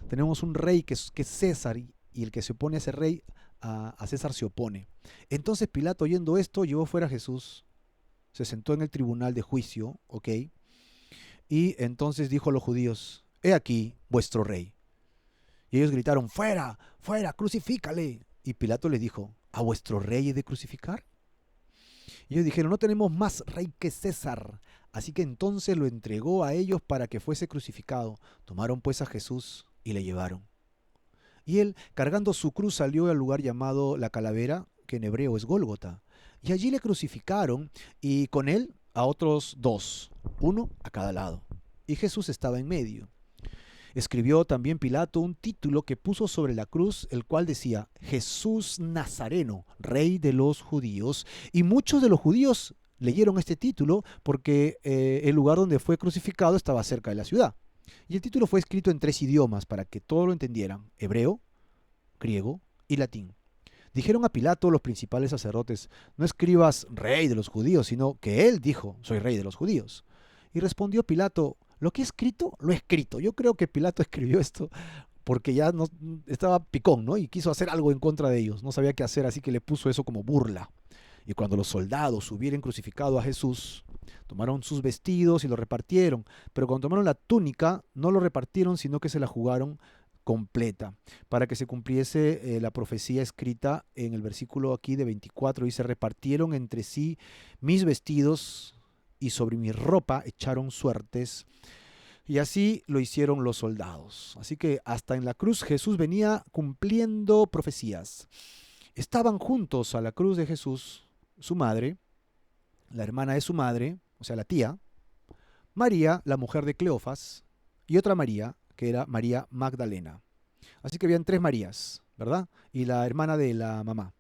Tenemos un rey que es César, y el que se opone a ese rey, a César se opone. Entonces Pilato, oyendo esto, llevó fuera a Jesús, se sentó en el tribunal de juicio, y entonces dijo a los judíos, he aquí vuestro rey. Y ellos gritaron, fuera, fuera, crucifícale. Y Pilato les dijo, ¿a vuestro rey he de crucificar? Y ellos dijeron, no tenemos más rey que César. Así que entonces lo entregó a ellos para que fuese crucificado. Tomaron pues a Jesús y le llevaron. Y él, cargando su cruz, salió al lugar llamado La Calavera, que en hebreo es Gólgota. Y allí le crucificaron, y con él a otros dos, uno a cada lado. Y Jesús estaba en medio. Escribió también Pilato un título que puso sobre la cruz, el cual decía, Jesús Nazareno, Rey de los Judíos. Y muchos de los judíos leyeron este título porque el lugar donde fue crucificado estaba cerca de la ciudad. Y el título fue escrito en 3 idiomas para que todos lo entendieran, hebreo, griego y latín. Dijeron a Pilato los principales sacerdotes, no escribas rey de los judíos, sino que él dijo, soy rey de los judíos. Y respondió Pilato, lo que he escrito, lo he escrito. Yo creo que Pilato escribió esto porque ya no, estaba picón, ¿no? Y quiso hacer algo en contra de ellos, no sabía qué hacer, así que le puso eso como burla. Y cuando los soldados hubieran crucificado a Jesús, tomaron sus vestidos y lo repartieron. Pero cuando tomaron la túnica, no lo repartieron, sino que se la jugaron completa, para que se cumpliese la profecía escrita en el versículo aquí de 24. Dice, repartieron entre sí mis vestidos y sobre mi ropa echaron suertes. Y así lo hicieron los soldados. Así que hasta en la cruz Jesús venía cumpliendo profecías. Estaban juntos a la cruz de Jesús su madre, la hermana de su madre, o sea, la tía, María, la mujer de Cleofas, y otra María, que era María Magdalena. Así que habían tres Marías, ¿verdad? Y la hermana de la mamá.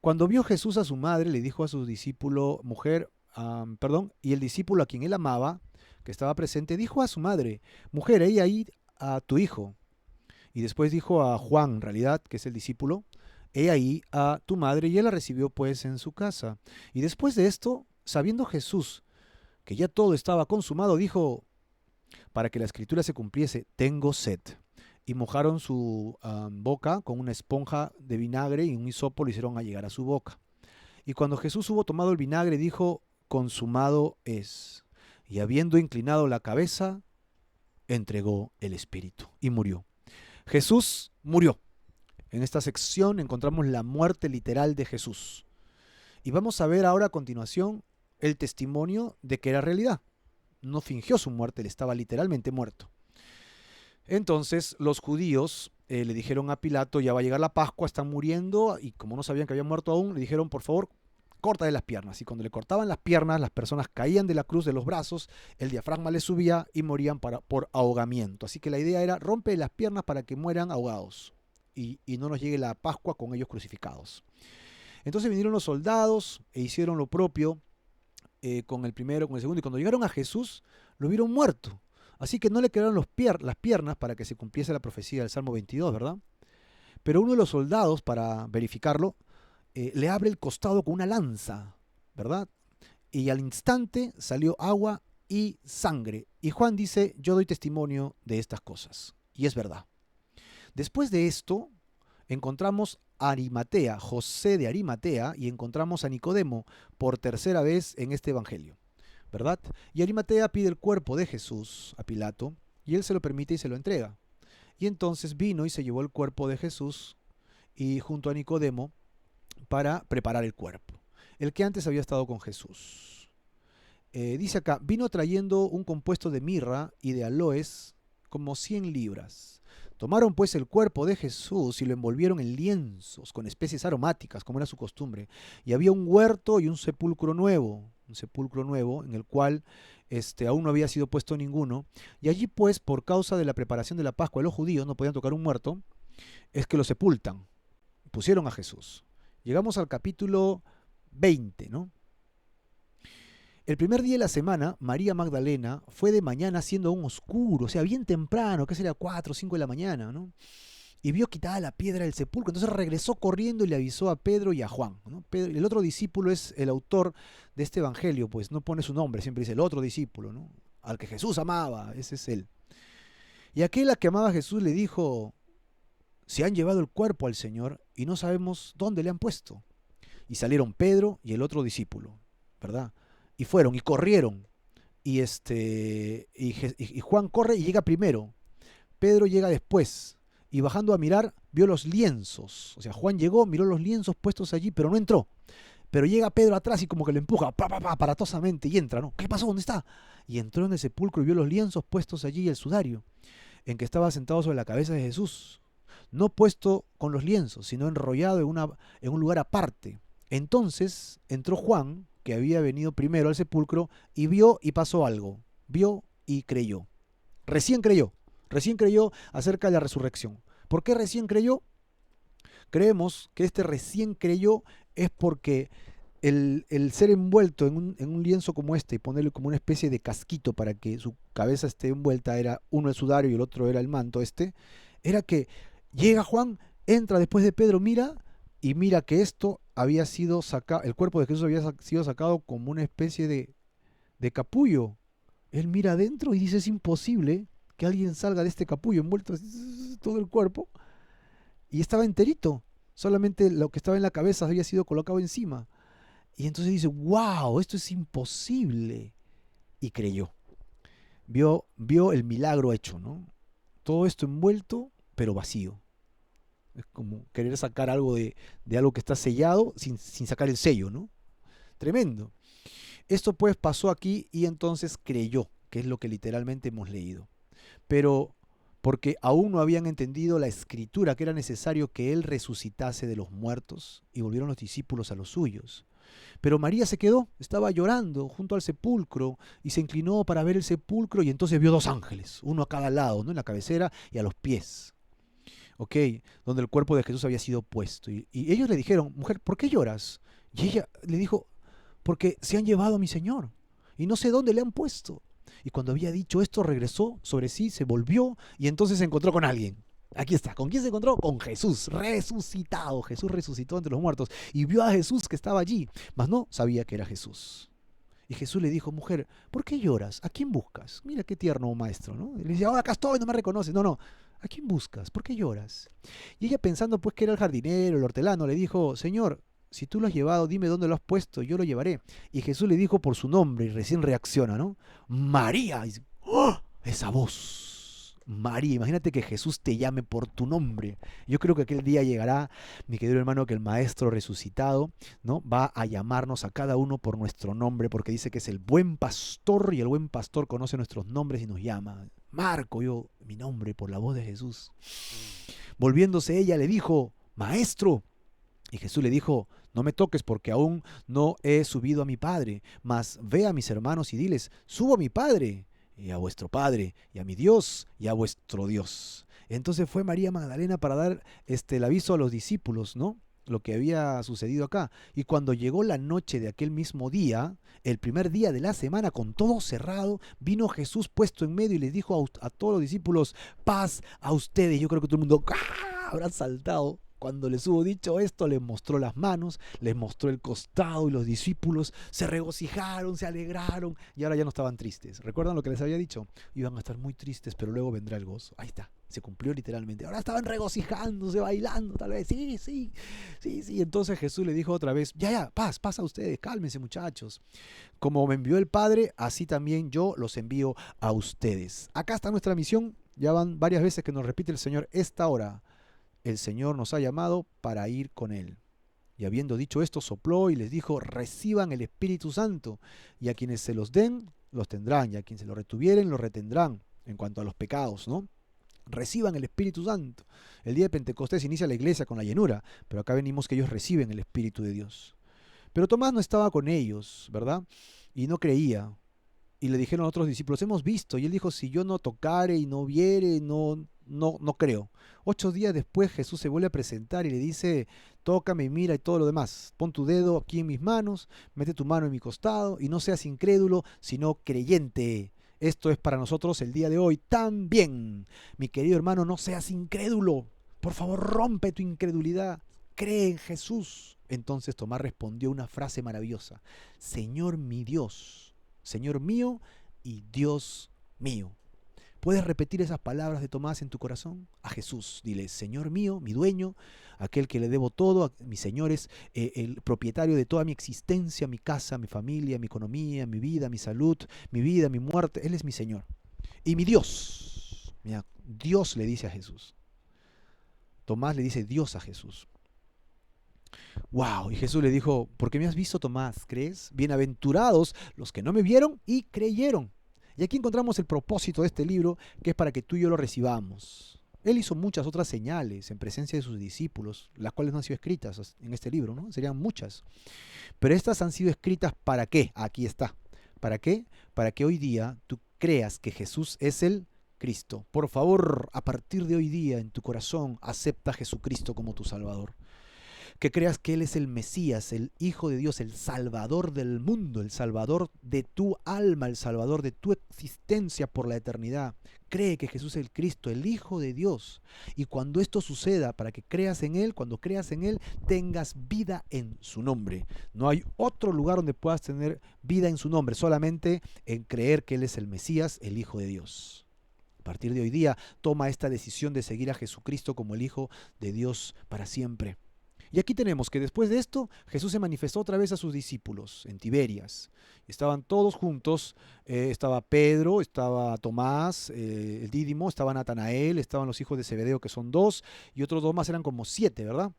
Cuando vio Jesús a su madre, le dijo a su discípulo, mujer, y el discípulo a quien él amaba, que estaba presente, dijo a su madre, mujer, ella ahí a tu hijo. Y después dijo a Juan, en realidad, que es el discípulo, he ahí a tu madre, y él la recibió pues en su casa. Y después de esto, sabiendo Jesús que ya todo estaba consumado, dijo, para que la escritura se cumpliese, tengo sed. Y mojaron su boca con una esponja de vinagre y un hisopo lo hicieron llegar a su boca. Y cuando Jesús hubo tomado el vinagre, dijo, consumado es. Y habiendo inclinado la cabeza, entregó el espíritu y murió. Jesús murió. En esta sección encontramos la muerte literal de Jesús. Y vamos a ver ahora a continuación el testimonio de que era realidad. No fingió su muerte, él estaba literalmente muerto. Entonces los judíos le dijeron a Pilato, ya va a llegar la Pascua, están muriendo, y como no sabían que había muerto aún, le dijeron, por favor, córtale las piernas. Y cuando le cortaban las piernas, las personas caían de la cruz de los brazos, el diafragma les subía y morían por ahogamiento. Así que la idea era, rompe las piernas para que mueran ahogados y no nos llegue la Pascua con ellos crucificados. Entonces vinieron los soldados e hicieron lo propio con el primero, con el segundo, y cuando llegaron a Jesús, lo vieron muerto. Así que no le quedaron las piernas para que se cumpliese la profecía del Salmo 22, ¿verdad? Pero uno de los soldados, para verificarlo, le abre el costado con una lanza, ¿verdad? Y al instante salió agua y sangre. Y Juan dice, yo doy testimonio de estas cosas. Y es verdad. Después de esto, encontramos a Arimatea, José de Arimatea, y encontramos a Nicodemo por tercera vez en este evangelio, ¿verdad? Y Arimatea pide el cuerpo de Jesús a Pilato, y él se lo permite y se lo entrega. Y entonces vino y se llevó el cuerpo de Jesús y junto a Nicodemo para preparar el cuerpo, el que antes había estado con Jesús. Dice acá, vino trayendo un compuesto de mirra y de aloes como 100 libras. Tomaron pues el cuerpo de Jesús y lo envolvieron en lienzos con especies aromáticas, como era su costumbre. Y había un huerto y un sepulcro nuevo en el cual aún no había sido puesto ninguno. Y allí pues, por causa de la preparación de la Pascua de los judíos, no podían tocar un muerto, es que lo sepultan. Pusieron a Jesús. Llegamos al capítulo 20, ¿no? El primer día de la semana, María Magdalena fue de mañana siendo aún oscuro, o sea, bien temprano, que sería 4 o 5 de la mañana, ¿no? Y vio quitada la piedra del sepulcro. Entonces regresó corriendo y le avisó a Pedro y a Juan, ¿no? El otro discípulo es el autor de este evangelio, pues no pone su nombre, siempre dice el otro discípulo, ¿no? Al que Jesús amaba, ese es él. Y aquel a que amaba a Jesús le dijo, se han llevado el cuerpo al Señor y no sabemos dónde le han puesto. Y salieron Pedro y el otro discípulo, ¿verdad? Y fueron y corrieron. Y Juan corre y llega primero. Pedro llega después. Y bajando a mirar, vio los lienzos. O sea, Juan llegó, miró los lienzos puestos allí, pero no entró. Pero llega Pedro atrás y como que lo empuja, aparatosamente, y entra, ¿no? ¿Qué pasó? ¿Dónde está? Y entró en el sepulcro y vio los lienzos puestos allí y el sudario, en que estaba sentado sobre la cabeza de Jesús. No puesto con los lienzos, sino enrollado en un lugar aparte. Entonces entró Juan, que había venido primero al sepulcro, y vio y pasó algo. Vio y creyó. Recién creyó acerca de la resurrección. ¿Por qué recién creyó? Creemos que este recién creyó es porque el ser envuelto en un lienzo como este y ponerle como una especie de casquito para que su cabeza esté envuelta, era uno el sudario y el otro era el manto era que llega Juan, entra después de Pedro, mira que esto había sido sacado, el cuerpo de Jesús había sido sacado como una especie de capullo. Él mira adentro y dice, es imposible que alguien salga de este capullo envuelto todo el cuerpo. Y estaba enterito, solamente lo que estaba en la cabeza había sido colocado encima. Y entonces dice, wow, esto es imposible. Y creyó. Vio el milagro hecho, ¿no? Todo esto envuelto pero vacío. Es como querer sacar algo de algo que está sellado sin sacar el sello, ¿no? Tremendo. Esto pues pasó aquí y entonces creyó, que es lo que literalmente hemos leído. Pero porque aún no habían entendido la escritura, que era necesario que él resucitase de los muertos, y volvieron los discípulos a los suyos. Pero María se quedó, estaba llorando junto al sepulcro y se inclinó para ver el sepulcro y entonces vio dos ángeles, uno a cada lado, ¿no? En la cabecera y a los pies, ¿ok? Donde el cuerpo de Jesús había sido puesto. Y ellos le dijeron, mujer, ¿por qué lloras? Y ella le dijo, porque se han llevado a mi Señor y no sé dónde le han puesto. Y cuando había dicho esto, regresó sobre sí, se volvió y entonces se encontró con alguien. Aquí está. ¿Con quién se encontró? Con Jesús, resucitado. Jesús resucitó entre los muertos y vio a Jesús que estaba allí, mas no sabía que era Jesús. Y Jesús le dijo, mujer, ¿por qué lloras? ¿A quién buscas? Mira qué tierno maestro, ¿no? Y le dice, acá estoy, no me reconoces. No, no, ¿a quién buscas? ¿Por qué lloras? Y ella pensando pues que era el jardinero, el hortelano, le dijo, Señor, si tú lo has llevado, dime dónde lo has puesto, yo lo llevaré. Y Jesús le dijo por su nombre y recién reacciona, ¿no? María. Y dice, ¡oh! Esa voz. María, imagínate que Jesús te llame por tu nombre. Yo creo que aquel día llegará, mi querido hermano, que el Maestro resucitado, ¿no? Va a llamarnos a cada uno por nuestro nombre, porque dice que es el buen pastor y el buen pastor conoce nuestros nombres y nos llama. Marco, yo, mi nombre por la voz de Jesús. Volviéndose ella le dijo, Maestro. Y Jesús le dijo, no me toques porque aún no he subido a mi Padre, mas ve a mis hermanos y diles, subo a mi Padre y a vuestro Padre, y a mi Dios y a vuestro Dios. Entonces fue María Magdalena para dar el aviso a los discípulos, ¿no? Lo que había sucedido acá. Y cuando llegó la noche de aquel mismo día, el primer día de la semana, con todo cerrado, vino Jesús puesto en medio y les dijo a todos los discípulos, paz a ustedes. Yo creo que todo el mundo habrá saltado. Cuando les hubo dicho esto, les mostró las manos, les mostró el costado y los discípulos se regocijaron, se alegraron y ahora ya no estaban tristes. ¿Recuerdan lo que les había dicho? Iban a estar muy tristes, pero luego vendrá el gozo. Ahí está, se cumplió literalmente. Ahora estaban regocijándose, bailando, tal vez. Sí. Entonces Jesús le dijo otra vez, ya, paz a ustedes, cálmense muchachos. Como me envió el Padre, así también yo los envío a ustedes. Acá está nuestra misión. Ya van varias veces que nos repite el Señor esta hora. El Señor nos ha llamado para ir con Él. Y habiendo dicho esto, sopló y les dijo, reciban el Espíritu Santo, y a quienes se los den, los tendrán, y a quienes se lo retuvieren, los retendrán, en cuanto a los pecados, ¿no? Reciban el Espíritu Santo. El día de Pentecostés inicia la iglesia con la llenura, pero acá venimos que ellos reciben el Espíritu de Dios. Pero Tomás no estaba con ellos, ¿verdad? Y no creía. Y le dijeron a otros discípulos, hemos visto. Y él dijo, si yo no tocare y no viere, no creo. 8 días después Jesús se vuelve a presentar y le dice, tócame y mira y todo lo demás. Pon tu dedo aquí en mis manos, mete tu mano en mi costado y no seas incrédulo, sino creyente. Esto es para nosotros el día de hoy también. Mi querido hermano, no seas incrédulo. Por favor, rompe tu incredulidad. Cree en Jesús. Entonces Tomás respondió una frase maravillosa. Señor mi Dios, Señor mío y Dios mío. ¿Puedes repetir esas palabras de Tomás en tu corazón? A Jesús, dile, Señor mío, mi dueño, aquel que le debo todo, mi Señor es el propietario de toda mi existencia, mi casa, mi familia, mi economía, mi vida, mi salud, mi vida, mi muerte. Él es mi Señor. Y mi Dios, mira, Dios le dice a Jesús. Tomás le dice Dios a Jesús. ¡Wow! Y Jesús le dijo, ¿por qué me has visto, Tomás? ¿Crees? Bienaventurados los que no me vieron y creyeron. Y aquí encontramos el propósito de este libro, que es para que tú y yo lo recibamos. Él hizo muchas otras señales en presencia de sus discípulos, las cuales no han sido escritas en este libro, ¿no? Serían muchas. Pero estas han sido escritas ¿para qué? Aquí está. ¿Para qué? Para que hoy día tú creas que Jesús es el Cristo. Por favor, a partir de hoy día en tu corazón, acepta a Jesucristo como tu Salvador. Que creas que Él es el Mesías, el Hijo de Dios, el Salvador del mundo, el Salvador de tu alma, el Salvador de tu existencia por la eternidad. Cree que Jesús es el Cristo, el Hijo de Dios. Y cuando esto suceda, para que creas en Él, cuando creas en Él, tengas vida en su nombre. No hay otro lugar donde puedas tener vida en su nombre, solamente en creer que Él es el Mesías, el Hijo de Dios. A partir de hoy día, toma esta decisión de seguir a Jesucristo como el Hijo de Dios para siempre. Y aquí tenemos que después de esto, Jesús se manifestó otra vez a sus discípulos en Tiberias. Estaban todos juntos, estaba Pedro, estaba Tomás, el Dídimo, estaba Natanael, estaban los hijos de Zebedeo, que son 2, y otros 2 más, eran como 7, ¿verdad?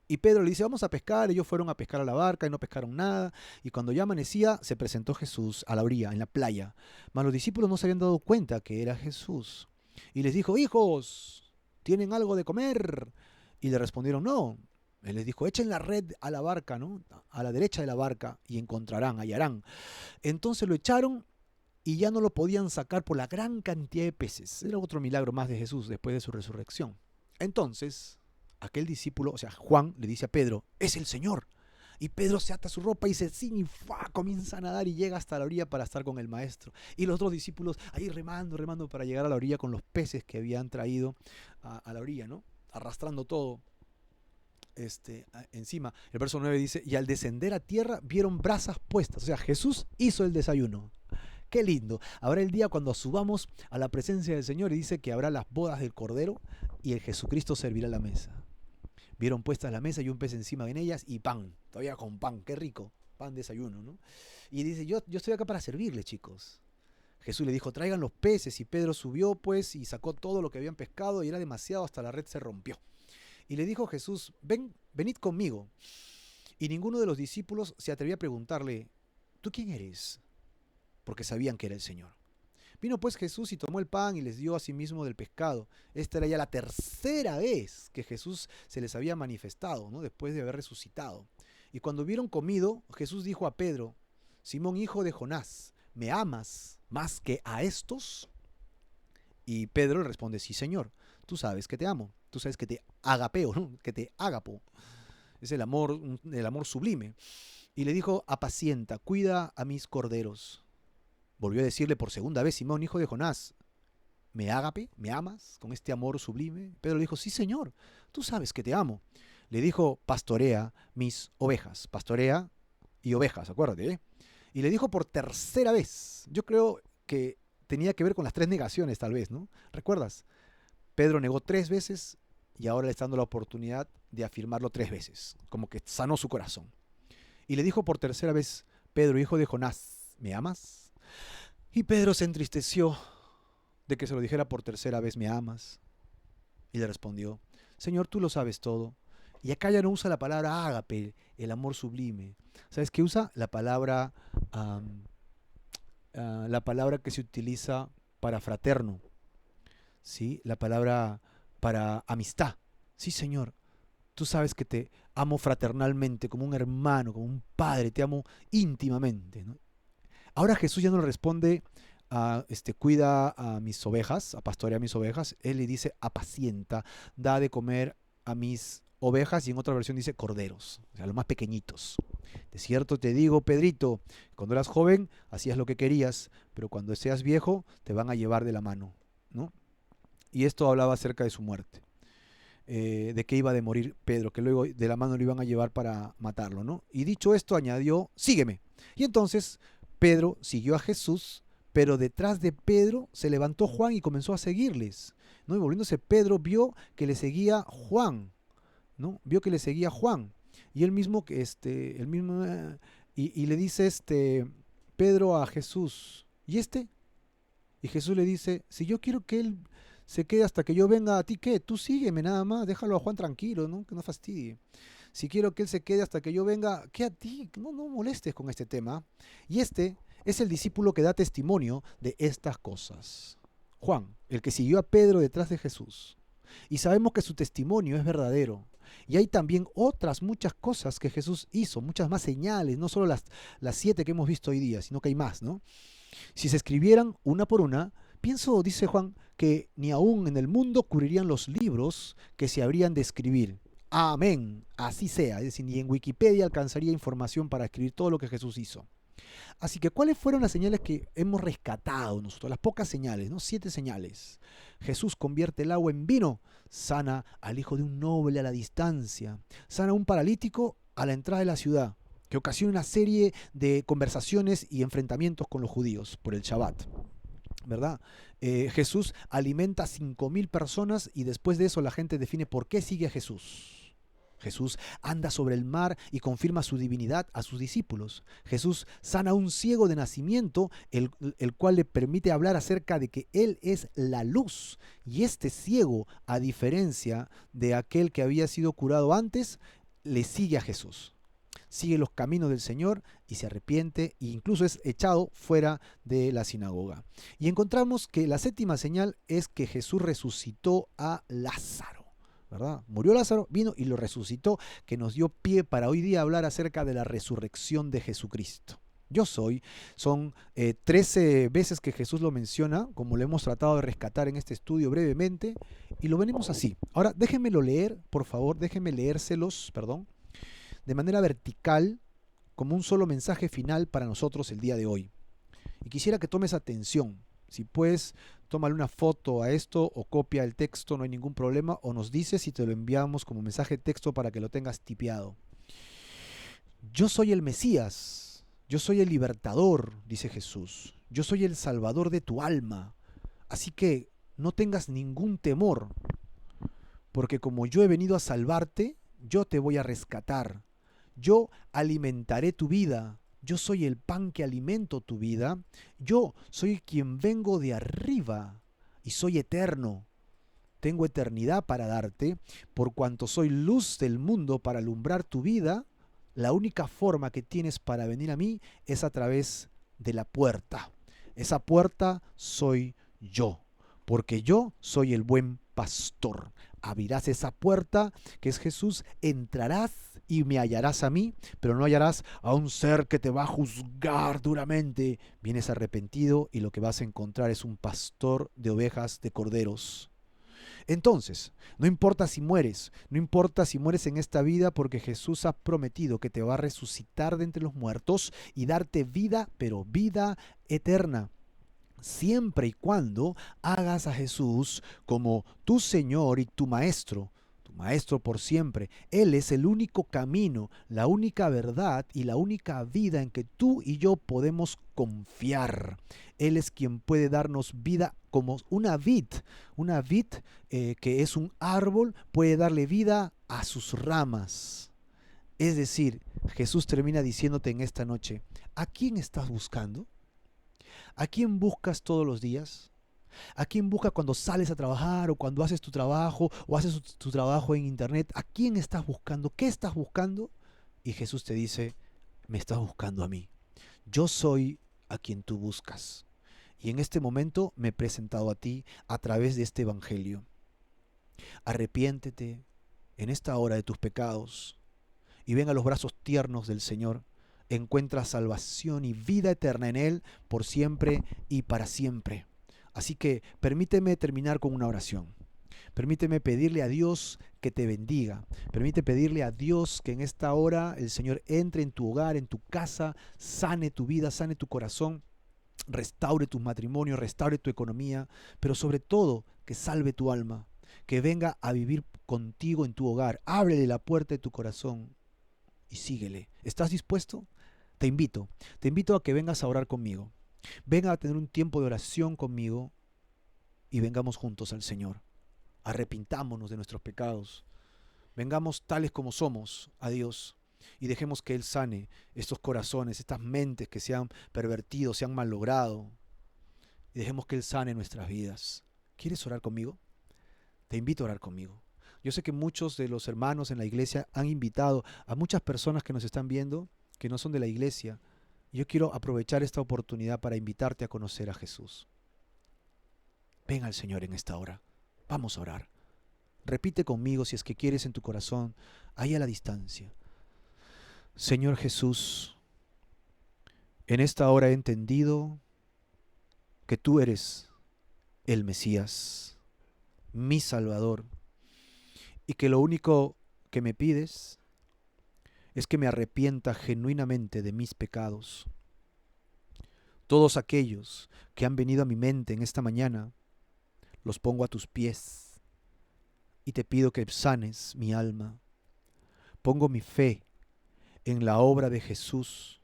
Y Pedro le dice, vamos a pescar. Ellos fueron a pescar a la barca y no pescaron nada. Y cuando ya amanecía, se presentó Jesús a la orilla, en la playa. Mas los discípulos no se habían dado cuenta que era Jesús. Y les dijo, hijos, ¿tienen algo de comer? Y le respondieron, no. Él les dijo, echen la red a la barca, ¿no? A la derecha de la barca, y encontrarán, hallarán. Entonces lo echaron y ya no lo podían sacar por la gran cantidad de peces. Era otro milagro más de Jesús después de su resurrección. Entonces, aquel discípulo, o sea, Juan, le dice a Pedro, es el Señor. Y Pedro se ata su ropa y se ciñe y comienza a nadar y llega hasta la orilla para estar con el maestro. Y los otros discípulos ahí remando para llegar a la orilla con los peces que habían traído a la orilla, ¿no? Arrastrando todo encima. El verso 9 dice, y al descender a tierra vieron brasas puestas. O sea, Jesús hizo el desayuno. Qué lindo. Habrá el día cuando subamos a la presencia del Señor y dice que habrá las bodas del Cordero y el Jesucristo servirá la mesa. Vieron puestas la mesa y un pez encima en ellas y pan, todavía con pan, qué rico, pan desayuno, ¿no? Y dice, yo estoy acá para servirle, chicos. Jesús le dijo, traigan los peces, y Pedro subió pues y sacó todo lo que habían pescado y era demasiado, hasta la red se rompió. Y le dijo Jesús, venid conmigo. Y ninguno de los discípulos se atrevía a preguntarle, ¿tú quién eres? Porque sabían que era el Señor. Vino pues Jesús y tomó el pan y les dio a sí mismo del pescado. Esta era ya la tercera vez que Jesús se les había manifestado, ¿no? Después de haber resucitado. Y cuando hubieron comido, Jesús dijo a Pedro, Simón, hijo de Jonás, ¿me amas más que a estos? Y Pedro le responde, sí, Señor, tú sabes que te amo. Tú sabes que te agapeo, ¿no? Que te agapo. Es el amor sublime. Y le dijo, apacienta, cuida a mis corderos. Volvió a decirle por segunda vez, Simón, hijo de Jonás, ¿me agape? ¿Me amas con este amor sublime? Pedro le dijo, sí, Señor, tú sabes que te amo. Le dijo, pastorea mis ovejas. Pastorea y ovejas, acuérdate, ¿eh? Y le dijo por tercera vez. Yo creo que tenía que ver con las 3 negaciones, tal vez, ¿no? ¿Recuerdas? Pedro negó 3 veces y ahora le está dando la oportunidad de afirmarlo 3 veces, como que sanó su corazón. Y le dijo por tercera vez, Pedro, hijo de Jonás, ¿me amas? Y Pedro se entristeció de que se lo dijera por tercera vez, ¿me amas? Y le respondió, Señor, tú lo sabes todo. Y acá ya no usa la palabra ágape, el amor sublime. ¿Sabes qué usa? La palabra que se utiliza para fraterno, ¿sí? La palabra para amistad. Sí, Señor, tú sabes que te amo fraternalmente, como un hermano, como un padre, te amo íntimamente, ¿no? Ahora Jesús ya no le responde cuida a mis ovejas, a pastorea mis ovejas. Él le dice apacienta, da de comer a mis ovejas, y en otra versión dice corderos, o sea, los más pequeñitos. De cierto te digo, Pedrito, cuando eras joven hacías lo que querías, pero cuando seas viejo te van a llevar de la mano, ¿no? Y esto hablaba acerca de su muerte, de que iba de morir Pedro, que luego de la mano lo iban a llevar para matarlo, ¿no? Y dicho esto añadió, sígueme. Y entonces Pedro siguió a Jesús, pero detrás de Pedro se levantó Juan y comenzó a seguirles, ¿no? Y volviéndose Pedro vio que le seguía Juan, ¿no? Vio que le seguía Juan. Y él mismo, y le dice Pedro a Jesús, ¿y este? Y Jesús le dice, si yo quiero que él se quede hasta que yo venga, ¿a ti qué? Tú sígueme nada más, déjalo a Juan tranquilo, ¿no? Que no fastidie. Si quiero que él se quede hasta que yo venga, ¿qué a ti? No molestes con este tema. Y este es el discípulo que da testimonio de estas cosas. Juan, el que siguió a Pedro detrás de Jesús. Y sabemos que su testimonio es verdadero. Y hay también otras muchas cosas que Jesús hizo, muchas más señales, no solo las 7 que hemos visto hoy día, sino que hay más, ¿no? Si se escribieran una por una, pienso, dice Juan, que ni aún en el mundo cubrirían los libros que se habrían de escribir. Amén, así sea. Es decir, ni en Wikipedia alcanzaría información para escribir todo lo que Jesús hizo. Así que, ¿cuáles fueron las señales que hemos rescatado nosotros? Las pocas señales, ¿no? 7 señales. Jesús convierte el agua en vino, sana al hijo de un noble a la distancia, sana a un paralítico a la entrada de la ciudad, que ocasiona una serie de conversaciones y enfrentamientos con los judíos por el Shabbat, ¿verdad? Jesús alimenta a 5.000 personas y después de eso la gente define por qué sigue a Jesús. Jesús anda sobre el mar y confirma su divinidad a sus discípulos. Jesús sana a un ciego de nacimiento, el cual le permite hablar acerca de que Él es la luz. Y este ciego, a diferencia de aquel que había sido curado antes, le sigue a Jesús. Sigue los caminos del Señor y se arrepiente e incluso es echado fuera de la sinagoga. Y encontramos que la séptima señal es que Jesús resucitó a Lázaro, ¿verdad? Murió Lázaro, vino y lo resucitó, que nos dio pie para hoy día hablar acerca de la resurrección de Jesucristo. Yo soy, son 13 veces que Jesús lo menciona, como lo hemos tratado de rescatar en este estudio brevemente, y lo venimos así. Ahora, déjenmelo leer, por favor, déjenme leérselos, perdón, de manera vertical, como un solo mensaje final para nosotros el día de hoy. Y quisiera que tomes atención. Si puedes, tómale una foto a esto o copia el texto, no hay ningún problema, o nos dices si te lo enviamos como mensaje de texto para que lo tengas tipiado. Yo soy el Mesías, yo soy el libertador, dice Jesús. Yo soy el salvador de tu alma. Así que no tengas ningún temor, porque como yo he venido a salvarte, yo te voy a rescatar. Yo alimentaré tu vida. Yo soy el pan que alimento tu vida. Yo soy quien vengo de arriba y soy eterno. Tengo eternidad para darte, por cuanto soy luz del mundo para alumbrar tu vida. La única forma que tienes para venir a mí es a través de la puerta. Esa puerta soy yo, porque yo soy el buen pastor. Abrirás esa puerta, que es Jesús, entrarás y me hallarás a mí, pero no hallarás a un ser que te va a juzgar duramente. Vienes arrepentido y lo que vas a encontrar es un pastor de ovejas, de corderos. Entonces, no importa si mueres, no importa si mueres en esta vida, porque Jesús ha prometido que te va a resucitar de entre los muertos y darte vida, pero vida eterna. Siempre y cuando hagas a Jesús como tu Señor y tu Maestro por siempre. Él es el único camino, la única verdad y la única vida en que tú y yo podemos confiar. Él es quien puede darnos vida como una vid. Una vid que es un árbol, puede darle vida a sus ramas. Es decir, Jesús termina diciéndote en esta noche, ¿a quién estás buscando? ¿A quién buscas todos los días? ¿A quién buscas cuando sales a trabajar o cuando haces tu trabajo o haces tu trabajo en internet? ¿A quién estás buscando? ¿Qué estás buscando? Y Jesús te dice, me estás buscando a mí. Yo soy a quien tú buscas. Y en este momento me he presentado a ti a través de este evangelio. Arrepiéntete en esta hora de tus pecados y ven a los brazos tiernos del Señor. Encuentra salvación y vida eterna en Él por siempre y para siempre. Así que permíteme terminar con una oración. Permíteme pedirle a Dios que te bendiga. Permite pedirle a Dios que en esta hora el Señor entre en tu hogar, en tu casa, sane tu vida, sane tu corazón, restaure tu matrimonio, restaure tu economía, pero sobre todo que salve tu alma, que venga a vivir contigo en tu hogar. Ábrele la puerta de tu corazón y síguele. ¿Estás dispuesto? Te invito a que vengas a orar conmigo. Venga a tener un tiempo de oración conmigo y vengamos juntos al Señor. Arrepintámonos de nuestros pecados. Vengamos tales como somos a Dios y dejemos que Él sane estos corazones, estas mentes que se han pervertido, se han malogrado. Y dejemos que Él sane nuestras vidas. ¿Quieres orar conmigo? Te invito a orar conmigo. Yo sé que muchos de los hermanos en la iglesia han invitado a muchas personas que nos están viendo que no son de la iglesia. Yo quiero aprovechar esta oportunidad para invitarte a conocer a Jesús. Ven al Señor en esta hora. Vamos a orar. Repite conmigo si es que quieres en tu corazón, ahí a la distancia. Señor Jesús, en esta hora he entendido que tú eres el Mesías, mi Salvador, y que lo único que me pides es que me arrepienta genuinamente de mis pecados. Todos aquellos que han venido a mi mente en esta mañana, los pongo a tus pies y te pido que sanes mi alma. Pongo mi fe en la obra de Jesús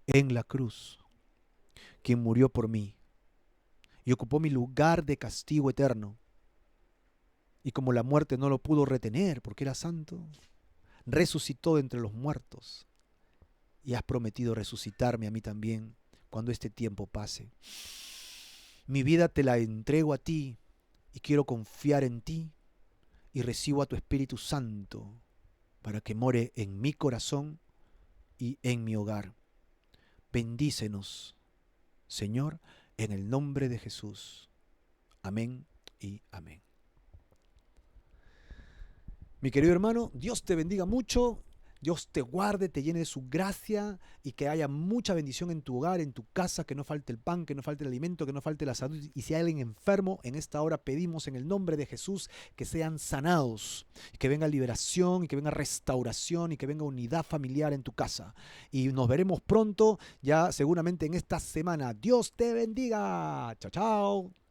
en la cruz, quien murió por mí y ocupó mi lugar de castigo eterno. Y como la muerte no lo pudo retener porque era santo, resucitó de entre los muertos y has prometido resucitarme a mí también cuando este tiempo pase. Mi vida te la entrego a ti y quiero confiar en ti y recibo a tu Espíritu Santo para que more en mi corazón y en mi hogar. Bendícenos, Señor, en el nombre de Jesús. Amén y amén. Mi querido hermano, Dios te bendiga mucho, Dios te guarde, te llene de su gracia y que haya mucha bendición en tu hogar, en tu casa, que no falte el pan, que no falte el alimento, que no falte la salud. Y si hay alguien enfermo, en esta hora pedimos en el nombre de Jesús que sean sanados, que venga liberación y que venga restauración y que venga unidad familiar en tu casa. Y nos veremos pronto, ya seguramente en esta semana. Dios te bendiga. Chao, chao.